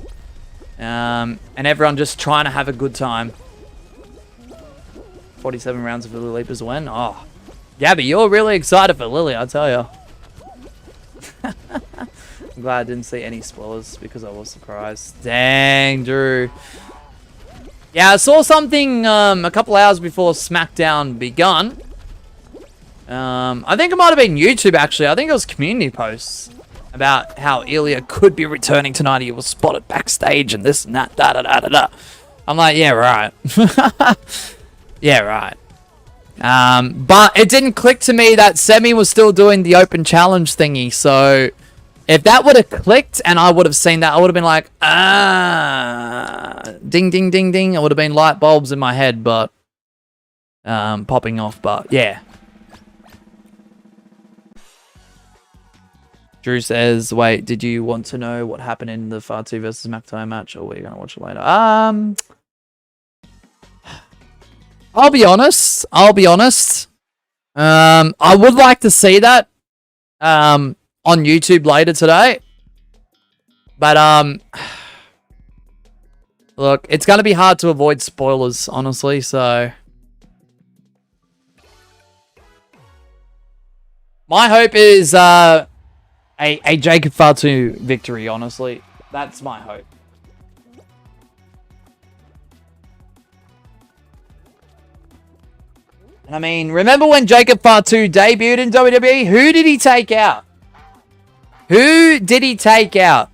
and everyone just trying to have a good time. 47 rounds of Lily Leapers win. Oh, Gabby, you're really excited for Lily, I tell you. I'm glad I didn't see any spoilers because I was surprised. Dang, Drew. Yeah, I saw something a couple hours before SmackDown begun. I think it might have been YouTube, actually. I think it was community posts about how Ilya could be returning tonight. He was spotted backstage and this and that, da-da-da-da-da. I'm like, yeah, right. Yeah, right. But it didn't click to me that Semi was still doing the open challenge thingy. So if that would have clicked and I would have seen that, I would have been like, ding, ding, ding, ding. It would have been light bulbs in my head, but popping off. But yeah. Drew says, wait, did you want to know what happened in the FAR2 versus McIntyre match, or were you going to watch it later? I'll be honest. I would like to see that on YouTube later today. But look, it's going to be hard to avoid spoilers, honestly, so my hope is a Jacob Fatu victory, honestly. That's my hope. And I mean, remember when Jacob Fatu debuted in WWE? Who did he take out? Who did he take out?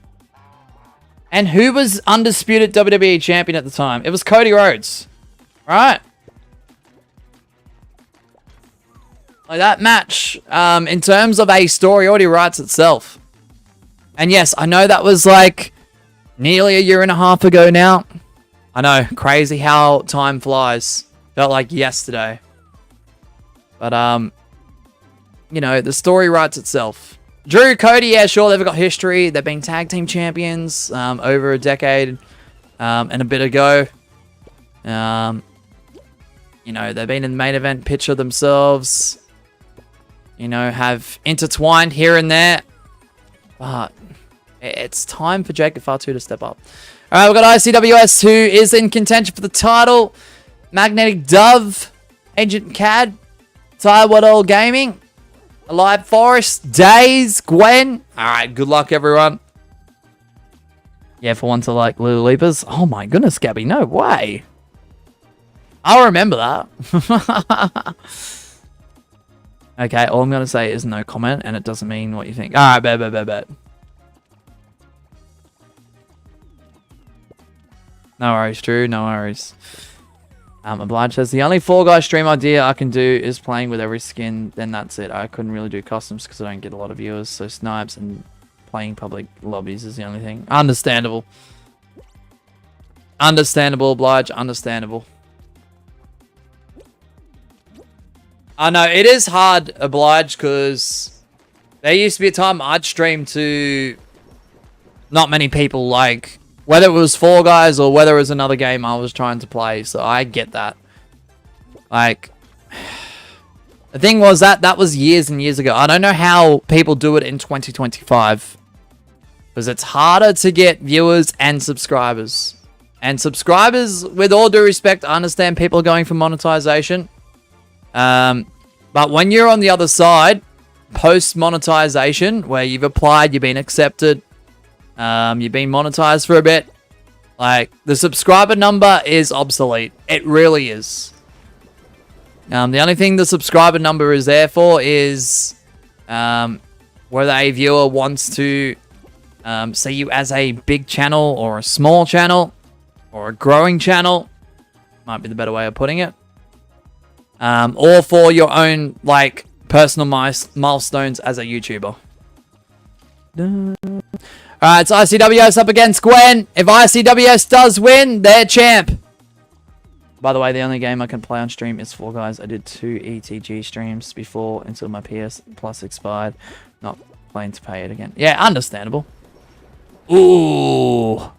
And who was undisputed WWE champion at the time? It was Cody Rhodes. Right? Like, that match, in terms of a story, already writes itself. And yes, I know that was like nearly a year and a half ago now. I know, crazy how time flies. Felt like yesterday. But, you know, the story writes itself. Drew, Cody, yeah, sure, they've got history. They've been tag team champions over a decade and a bit ago. You know, they've been in the main event picture themselves. You know, have intertwined here and there. But it's time for Jacob Fatu to step up. All right, we've got ICWS, who is in contention for the title. Magnetic Dove, Agent Cad, Ty Waddell Gaming, Alive Forest, Days, Gwen. All right, good luck, everyone. Yeah, for once I like Little Leapers. Oh my goodness, Gabby, no way. I'll remember that. Okay, all I'm going to say is no comment, and it doesn't mean what you think. All right, bet. No worries, Drew, no worries. Oblige says, the only Fall Guys stream idea I can do is playing with every skin. Then that's it. I couldn't really do customs because I don't get a lot of viewers. So snipes and playing public lobbies is the only thing. Understandable. Understandable, Oblige. Understandable. I know, it is hard, Oblige, because there used to be a time I'd stream to not many people, like, whether it was Fall Guys or whether it was another game I was trying to play, so I get that. Like, the thing was that was years and years ago. I don't know how people do it in 2025. Because it's harder to get viewers and subscribers. And subscribers, with all due respect, I understand people are going for monetization. But when you're on the other side, post-monetization, where you've applied, you've been accepted, you've been monetized for a bit, like, the subscriber number is obsolete. It really is. The only thing the subscriber number is there for is whether a viewer wants to see you as a big channel or a small channel or a growing channel. Might be the better way of putting it. Or for your own, like, personal milestones as a YouTuber. Alright, it's ICWS up against Gwen. If ICWS does win, they're champ. By the way, the only game I can play on stream is Fall Guys. I did 2 ETG streams before until my PS Plus expired. Not planning to pay it again. Yeah, understandable. Ooh.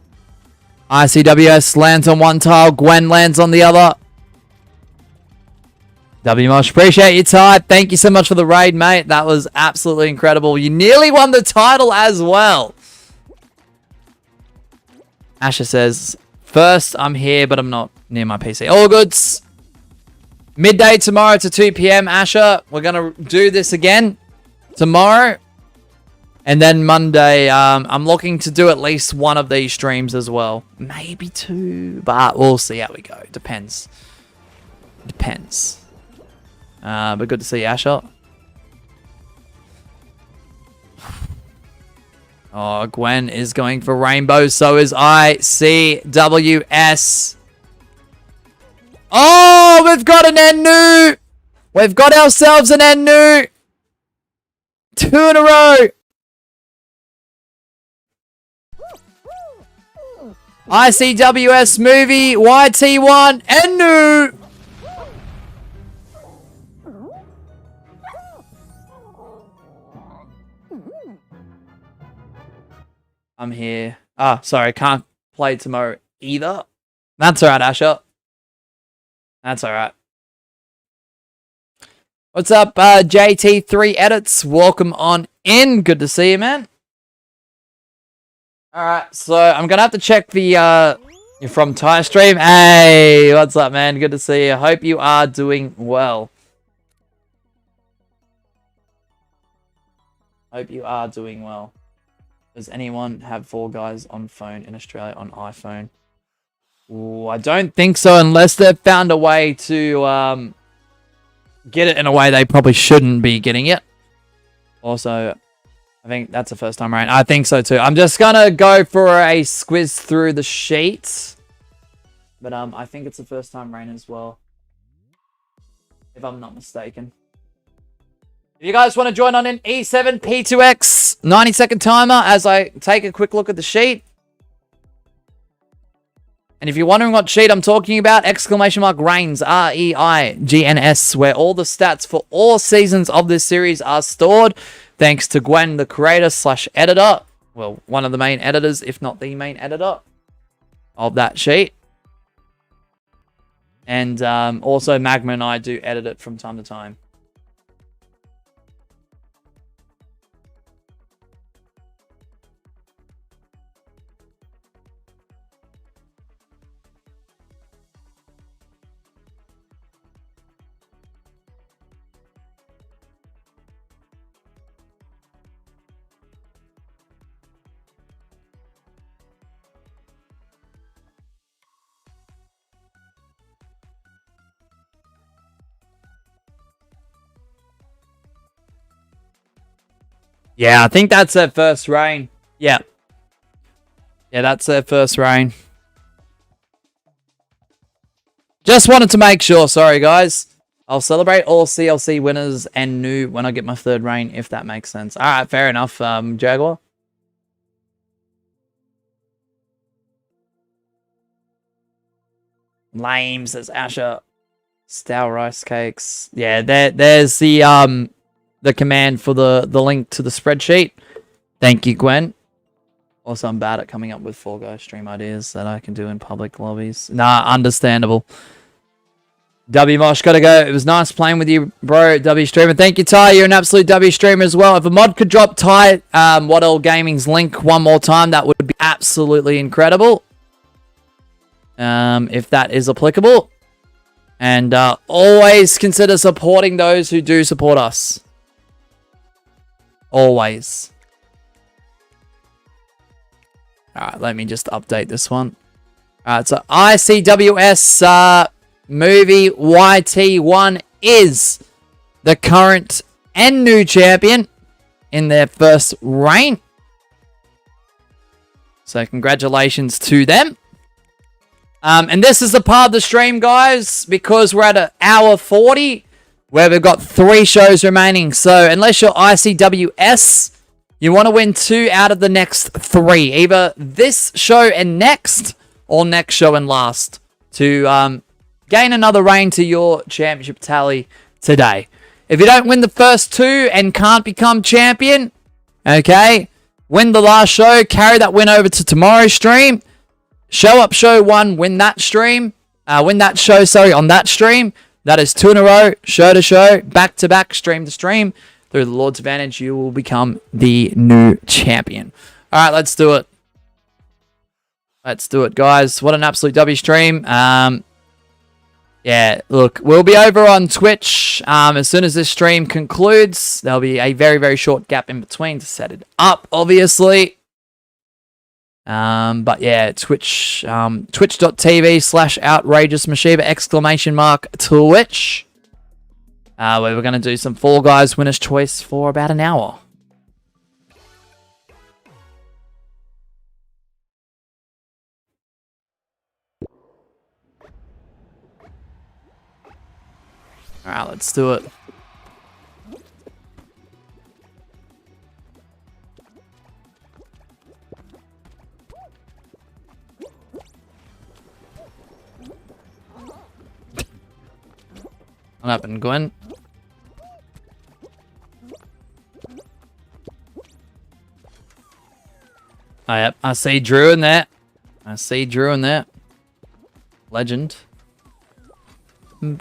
ICWS lands on one tile. Gwen lands on the other. WMosh, appreciate your time. Thank you so much for the raid, mate. That was absolutely incredible. You nearly won the title as well. Asher says, first, I'm here, but I'm not near my PC. All goods. Midday tomorrow to 2 p.m. Asher, we're going to do this again tomorrow. And then Monday, I'm looking to do at least one of these streams as well. Maybe 2, but we'll see how we go. Depends. Depends. But good to see you, Asher. Oh, Gwen is going for rainbow. So is ICWS. Oh, we've got an Enu. We've got ourselves an Enu. 2 in a row. ICWS movie YT1 Enu. I'm here. Sorry, can't play tomorrow either. That's alright, Asher. That's alright. What's up, JT3 Edits? Welcome on in. Good to see you, man. Alright, so I'm gonna have to check the, you're from Thai Stream. Hey, what's up, man? Good to see you. Hope you are doing well. Hope you are doing well. Does anyone have Fall Guys on phone in Australia on iPhone? Ooh, I don't think so, unless they've found a way to get it in a way they probably shouldn't be getting it. Also, I think that's the first time around. I think so too. I'm just gonna go for a squiz through the sheets. But I think it's the first time rain as well, if I'm not mistaken. If you guys want to join on in E7 P2X 90-second timer as I take a quick look at the sheet. And if you're wondering what sheet I'm talking about, exclamation mark Reigns, REIGNS, where all the stats for all seasons of this series are stored, thanks to Gwen, the creator / editor. Well, one of the main editors, if not the main editor of that sheet. And also Magma and I do edit it from time to time. Yeah, I think that's their first rain. Yeah. Yeah, that's their first rain. Just wanted to make sure. Sorry, guys. I'll celebrate all CLC winners and new when I get my third reign, if that makes sense. All right, fair enough, Jaguar. Lame, says Asher. Stale rice cakes. Yeah, there's the command for the link to the spreadsheet. Thank you, Gwen. Also, I'm bad at coming up with Fall Guys stream ideas that I can do in public lobbies. Nah, understandable. W Mosh, gotta go. It was nice playing with you, bro. W Streamer. Thank you, Ty. You're an absolute W Streamer as well. If a mod could drop Ty Waddle Gaming's link one more time, that would be absolutely incredible. If that is applicable. And always consider supporting those who do support us. Always. Alright, let me just update this one. Alright, so ICWS movie YT1 is the current and new champion in their first reign. So congratulations to them. And this is the part of the stream, guys, because we're at an hour 40 where we've got 3 shows remaining. So unless you're ICWS, you want to win 2 out of the next 3. Either this show and next, or next show and last, to gain another reign to your championship tally today. If you don't win the first 2 and can't become champion, okay, win the last show, carry that win over to tomorrow's stream. Show up show 1, win that stream. Win that show, sorry, on that stream. That is 2 in a row, show to show, back to back, stream to stream. Through the Lord's advantage, you will become the new champion. All right, let's do it. Let's do it, guys. What an absolute W stream. Yeah, look, we'll be over on Twitch as soon as this stream concludes. There'll be a very, very short gap in between to set it up, obviously. But yeah, Twitch, twitch.tv/outrageousmashiba ! Twitch. Where we're going to do some Fall Guys Winner's Choice for about an hour. Alright, let's do it. What happened, Gwen? Oh, yep. I see Drew in that. I see Drew in that. Legend. I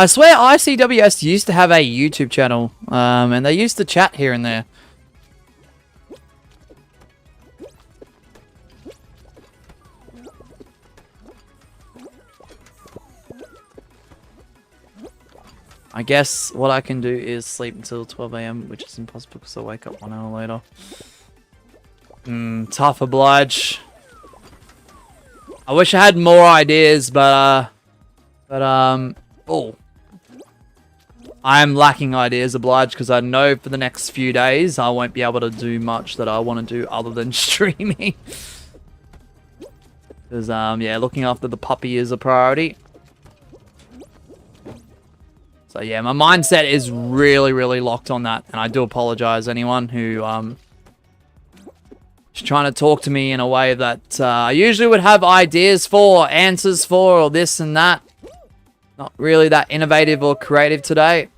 swear ICWS used to have a YouTube channel, and they used to chat here and there. I guess what I can do is sleep until 12 AM, which is impossible because I'll wake up 1 hour later. Tough oblige. I wish I had more ideas, but oh. I am lacking ideas, oblige, because I know for the next few days I won't be able to do much that I want to do other than streaming. Because, yeah, looking after the puppy is a priority. So, yeah, my mindset is really, really locked on that. And I do apologize anyone who, is trying to talk to me in a way that I usually would have ideas for, answers for, or this and that. Not really that innovative or creative today.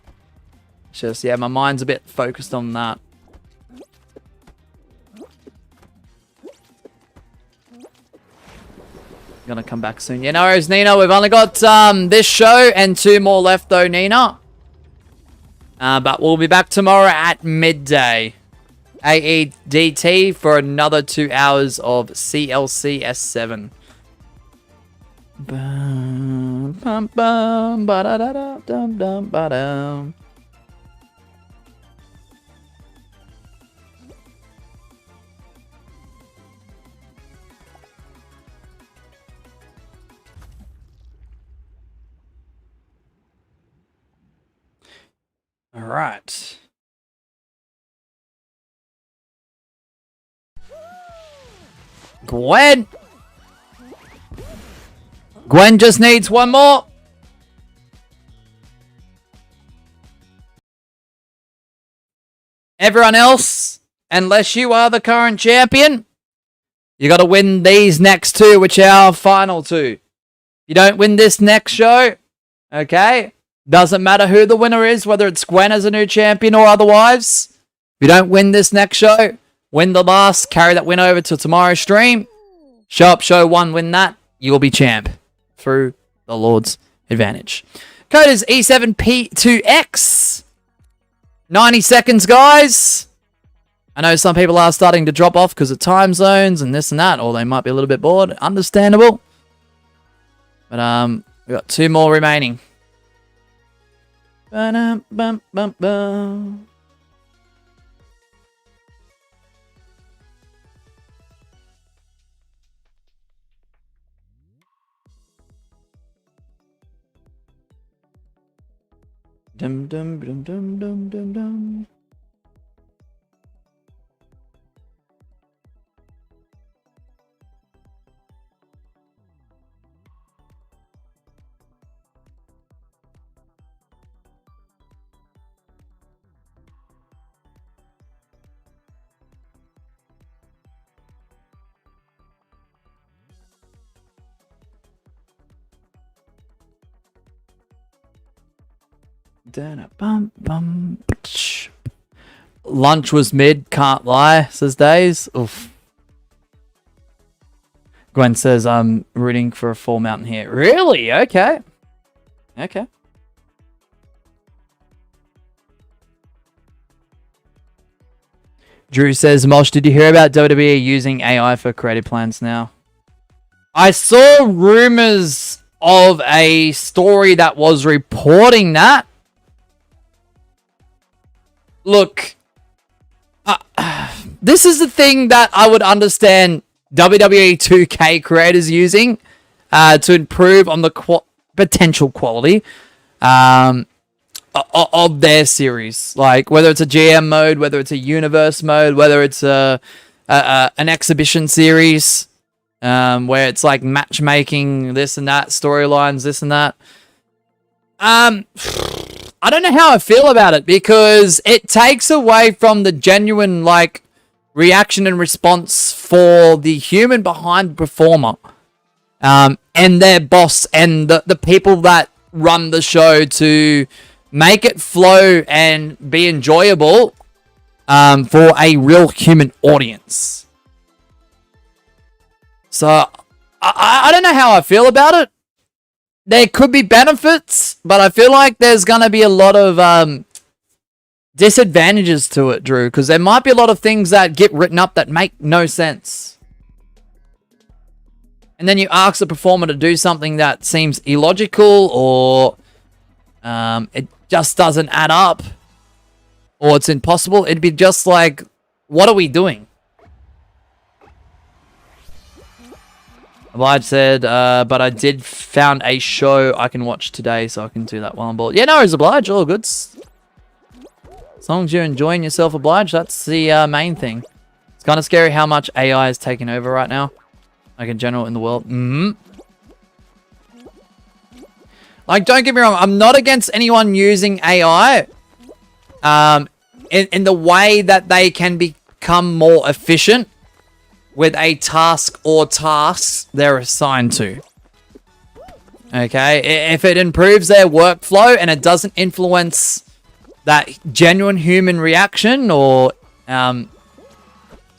It's just, yeah, my mind's a bit focused on that. Gonna come back soon. Yeah, no worries, Nina. We've only got this show and 2 more left, though, Nina. But we'll be back tomorrow at midday. AEDT for another 2 hours of CLC S7. Bum, bum, bum, ba da da da dum dum ba dum. All right. Gwen. Gwen just needs one more. Everyone else, unless you are the current champion, you got to win these next two, which are our final two. If you don't win this next show, okay, doesn't matter who the winner is, whether it's Gwen as a new champion or otherwise. If you don't win this next show, win the last, carry that win over to tomorrow's stream. Show up, show one, win that. You will be champ through the Lord's advantage. Code is E7P2X. 90 seconds, guys. I know some people are starting to drop off because of time zones and this and that, or they might be a little bit bored. Understandable. But we got two more remaining. Ba-dum-bum-bum-bum. Dum dum dum dum dum dum dum. Lunch was mid, can't lie, says Days. Oof. Gwen says I'm rooting for a full mountain here. Really? Okay. Okay. Drew says, Mosh, did you hear about WWE using AI for creative plans now? I saw rumors of a story that was reporting that. Look, this is the thing that I would understand WWE 2K creators using to improve on the potential quality of their series. Like, whether it's a GM mode, whether it's a universe mode, whether it's an exhibition series where it's like matchmaking, this and that, storylines, this and that. I don't know how I feel about it because it takes away from the genuine, like, reaction and response for the human behind the performer and their boss and the people that run the show to make it flow and be enjoyable for a real human audience. So, I don't know how I feel about it. There could be benefits, but I feel like there's going to be a lot of disadvantages to it, Drew, because there might be a lot of things that get written up that make no sense. And then you ask the performer to do something that seems illogical or it just doesn't add up or it's impossible. It'd be just like, what are we doing? Oblige said, but I did found a show I can watch today, so I can do that while I'm bored. Yeah, no, it's Oblige, all good. As long as you're enjoying yourself, Oblige, that's the main thing. It's kind of scary how much AI is taking over right now, like in general in the world. Like, don't get me wrong, I'm not against anyone using AI in the way that they can become more efficient with a task or tasks they're assigned to. Okay? If it improves their workflow and it doesn't influence that genuine human reaction or,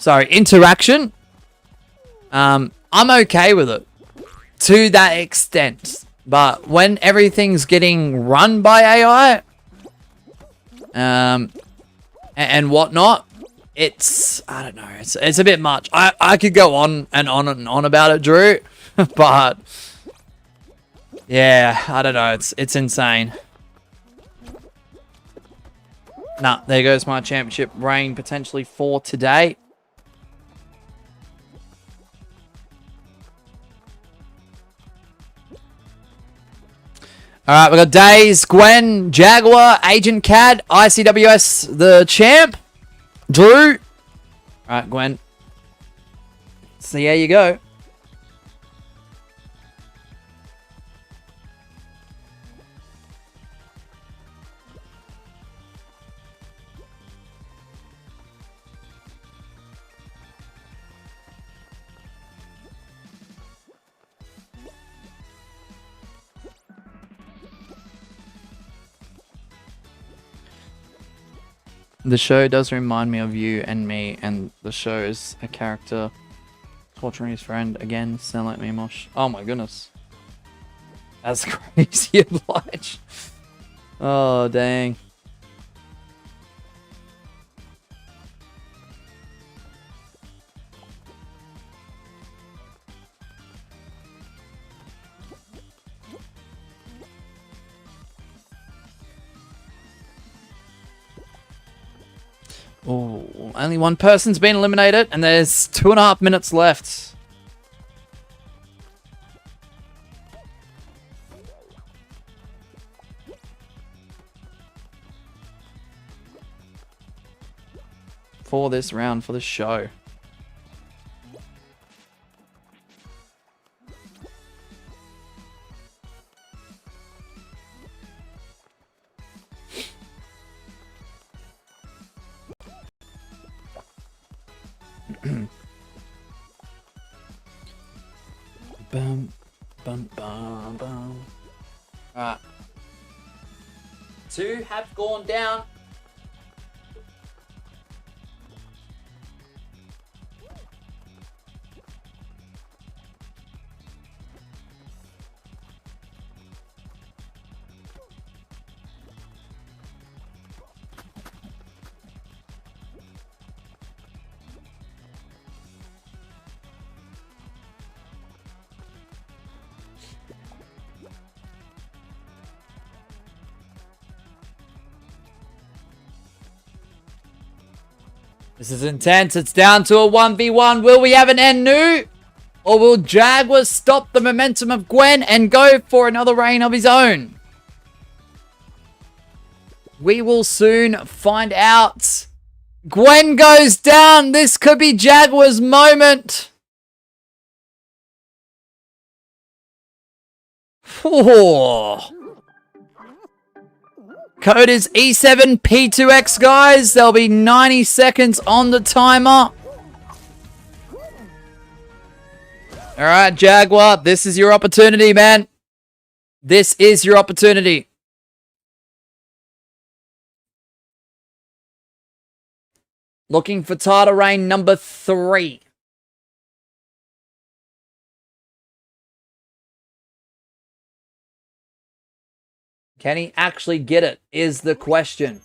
interaction, I'm okay with it to that extent. But when everything's getting run by AI, and whatnot, it's, I don't know, it's a bit much. I could go on and on about it, Drew, but yeah, I don't know, it's insane. Nah, there goes my championship reign potentially for today. All right, we got Days, Gwen, Jaguar, Agent Cad, ICWS, the champ, Drew. All right, Gwen. So there you go. The show does remind me of you and me, and the show is a character torturing his friend. Again, sound like me, Mosh. Oh my goodness. That's crazy, Oblige. Oh, dang. Oh, only one person's been eliminated, and there's 2.5 minutes left. For this round, for the show. Bum, bum, bum, bum. Alright. 2 have gone down. This is intense. It's down to a 1v1. Will we have an end new? Or will Jaguar stop the momentum of Gwen and go for another reign of his own? We will soon find out. Gwen goes down. This could be Jaguar's moment. Oh. Code is E7P2X, guys. There'll be 90 seconds on the timer. Alright, Jaguar. This is your opportunity, man. This is your opportunity. Looking for title reign number 3. Can he actually get it, is the question.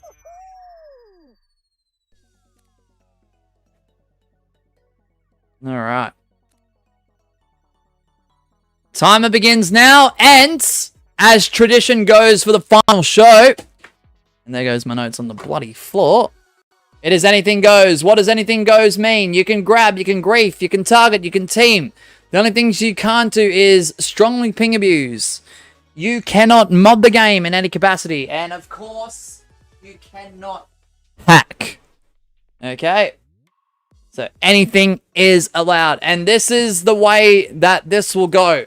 Alright. Timer begins now, and as tradition goes for the final show, and there goes my notes on the bloody floor, it is anything goes. What does anything goes mean? You can grab, you can grief, you can target, you can team. The only things you can't do is strongly ping abuse. You cannot mod the game in any capacity. And of course, you cannot hack. Okay? So anything is allowed. And this is the way that this will go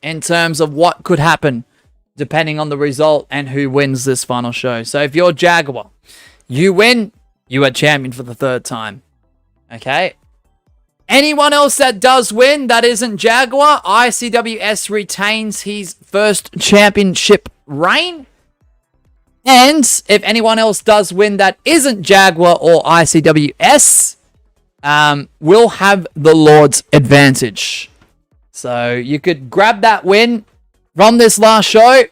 in terms of what could happen depending on the result and who wins this final show. So if you're Jaguar, you win, you are champion for the 3rd time. Okay? Anyone else that does win that isn't Jaguar, ICWS retains his first championship reign. And if anyone else does win that isn't Jaguar or ICWS, will have the Lord's advantage. So you could grab that win from this last show,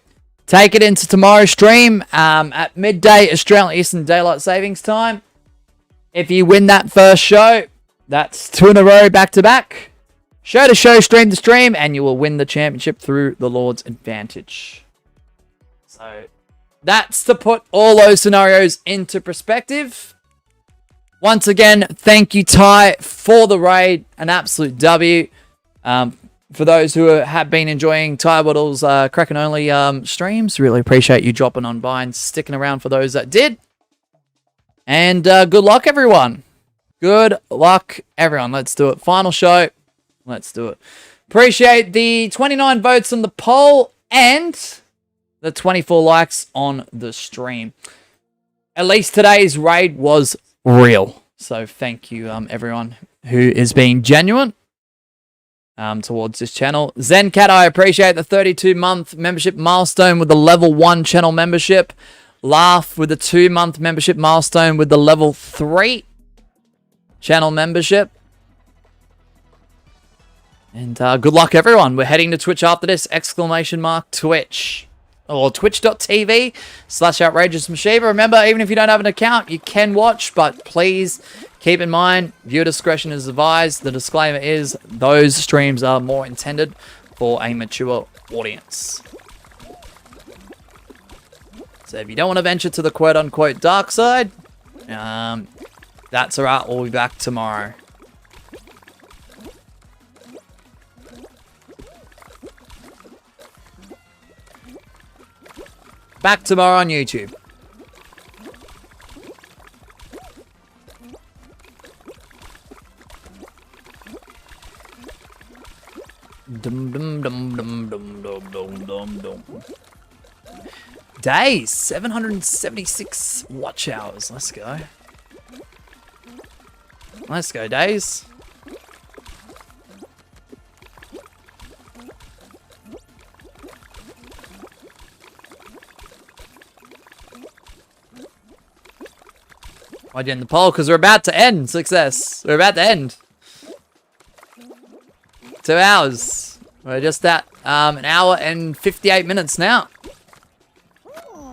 take it into tomorrow's stream at midday Australian Eastern Daylight Savings Time. If you win that first show, that's 2 in a row back to back. Show to show, stream to stream, and you will win the championship through the Lord's advantage. So that's to put all those scenarios into perspective. Once again, thank you, Ty, for the raid. An absolute W. for those who have been enjoying Ty Waddle's Kraken only streams, really appreciate you dropping on by and sticking around for those that did. And good luck, everyone. Good luck, everyone. Let's do it. Final show. Let's do it. Appreciate the 29 votes on the poll and the 24 likes on the stream. At least today's raid was real. So thank you, everyone who is being genuine towards this channel. Zencat, I appreciate the 32-month membership milestone with the level 1 channel membership. Laugh with the 2-month membership milestone with the level 3 channel membership. And good luck, everyone. We're heading to Twitch after this. ! Twitch. Or twitch.tv/outrageousmashiba. Remember, even if you don't have an account, you can watch. But please keep in mind, viewer discretion is advised. The disclaimer is those streams are more intended for a mature audience. So if you don't want to venture to the quote-unquote dark side, that's alright. We'll be back tomorrow. Back tomorrow on YouTube. Dum dum dum dum dum dum dum dum dum. Days 776 watch hours. Let's go. Let's go, Days. Why'd you end the poll? Because we're about to end. Success. We're about to end. 2 hours. We're just at an hour and 58 minutes now.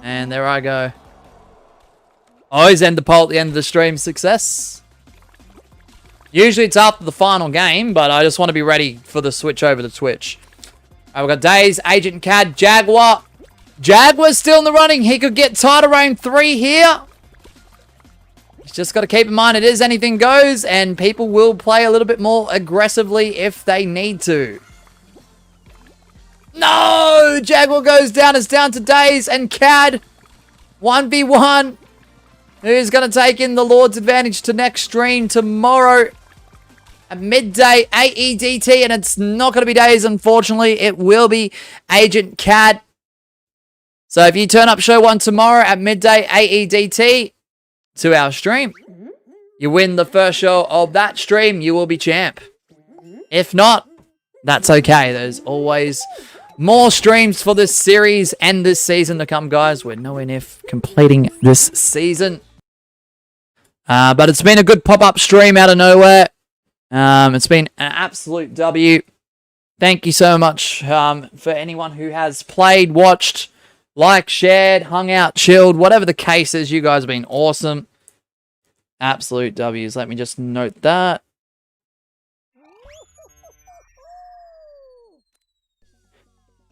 And there I go. Always end the poll at the end of the stream. Success. Usually it's after the final game, but I just want to be ready for the switch over to Twitch. We've got Days, Agent Cad, Jaguar. Jaguar's still in the running. He could get title reign 3 here. Just got to keep in mind it is anything goes, and people will play a little bit more aggressively if they need to. No! Jaguar goes down. It's down to Days and Cad. 1v1. Who's going to take in the Lord's advantage to next stream tomorrow at midday AEDT, and it's not going to be Days, unfortunately. It will be Agent Cad. So if you turn up show 1 tomorrow at midday AEDT, 2-hour stream, you win the first show of that stream, you will be champ. If not, that's okay. There's always more streams for this series and this season to come, guys. We're nowhere near completing this season. But it's been a good pop-up stream out of nowhere. It's been an absolute W. Thank you so much for anyone who has played, watched, liked, shared, hung out, chilled, whatever the case is. You guys have been awesome. Absolute W's. Let me just note that.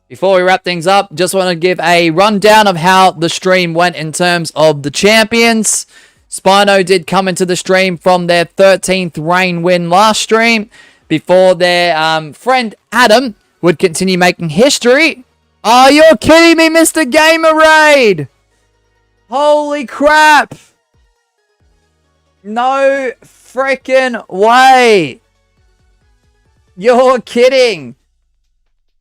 Before we wrap things up, just want to give a rundown of how the stream went in terms of the champions. Spino did come into the stream from their 13th reign win last stream before their friend Adam would continue making history. Oh, you're kidding me, Mr. Gamer Raid! Holy crap! No freaking way! You're kidding!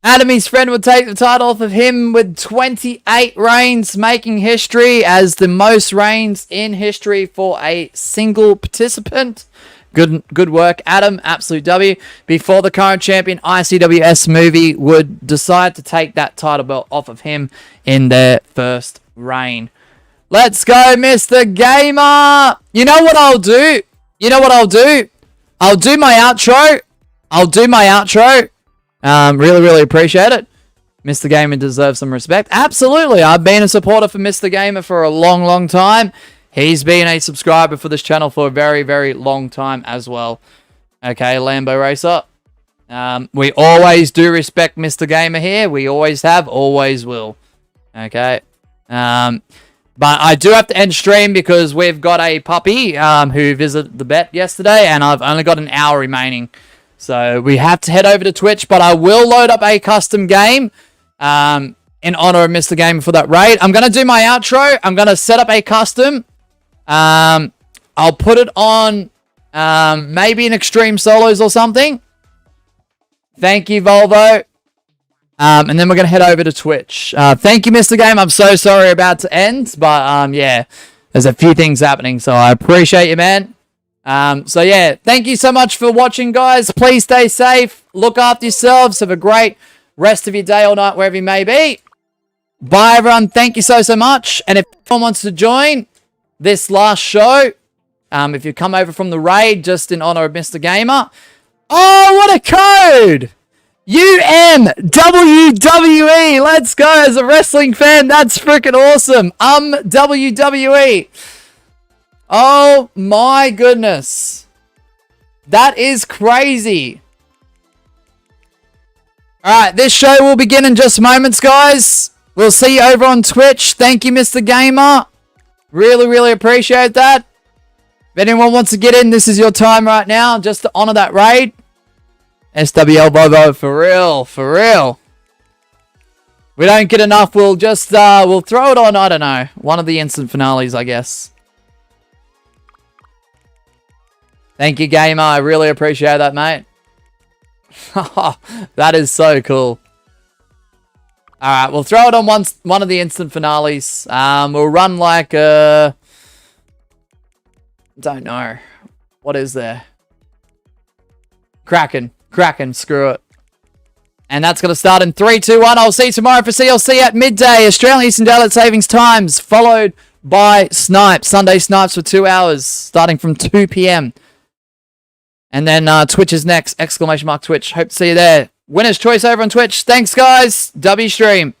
Adamy's friend would take the title off of him with 28 reigns, making history as the most reigns in history for a single participant. Good work, Adam. Absolute W. Before the current champion, ICWS Movie would decide to take that title belt off of him in their first reign. Let's go, Mr. Gamer! You know what I'll do? You know what I'll do? I'll do my outro. Really appreciate it. Mr. Gamer deserves some respect. Absolutely. I've been a supporter for Mr. Gamer for a long time. He's been a subscriber for this channel for a very long time as well. Okay, Lambo Racer. We always do respect Mr. Gamer here. We always have, always will. Okay. But I do have to end stream because we've got a puppy who visited the vet yesterday, and I've only got an hour remaining. So we have to head over to Twitch, but I will load up a custom game in honor of Mr. Gamer for that raid. I'm going to do my outro. I'm going to set up a custom. I'll put it on maybe in Extreme Solos or something. Thank you, Volvo. And then we're going to head over to Twitch. Thank you, Mr. Game. I'm so sorry about to end, but yeah, there's a few things happening, so I appreciate you, man. So yeah, thank you so much for watching, guys. Please stay safe. Look after yourselves. Have a great rest of your day or night, wherever you may be. Bye, everyone. Thank you so much. And if anyone wants to join this last show, if you come over from the raid just in honor of Mr. Gamer. Oh, what a code! WWE. Let's go. As a wrestling fan, that's freaking awesome. WWE. Oh my goodness. That is crazy. Alright, this show will begin in just moments, guys. We'll see you over on Twitch. Thank you, Mr. Gamer. Really appreciate that. If anyone wants to get in, this is your time right now, just to honor that raid. SWL Bobo, for real. We don't get enough, we'll just, we'll throw it on, I don't know, one of the instant finales, I guess. Thank you, Gamer, I really appreciate that, mate. That is so cool. Alright, we'll throw it on one of the instant finales. We'll run like, don't know. What is there? Kraken, screw it. And that's going to start in 3, 2, 1. I'll see you tomorrow for CLC at midday. Australian Eastern Daylight Savings Times. Followed by Snipes. Sunday Snipes for 2 hours. Starting from 2 p.m. And then Twitch is next. ! Twitch. Hope to see you there. Winner's choice over on Twitch. Thanks, guys. W stream.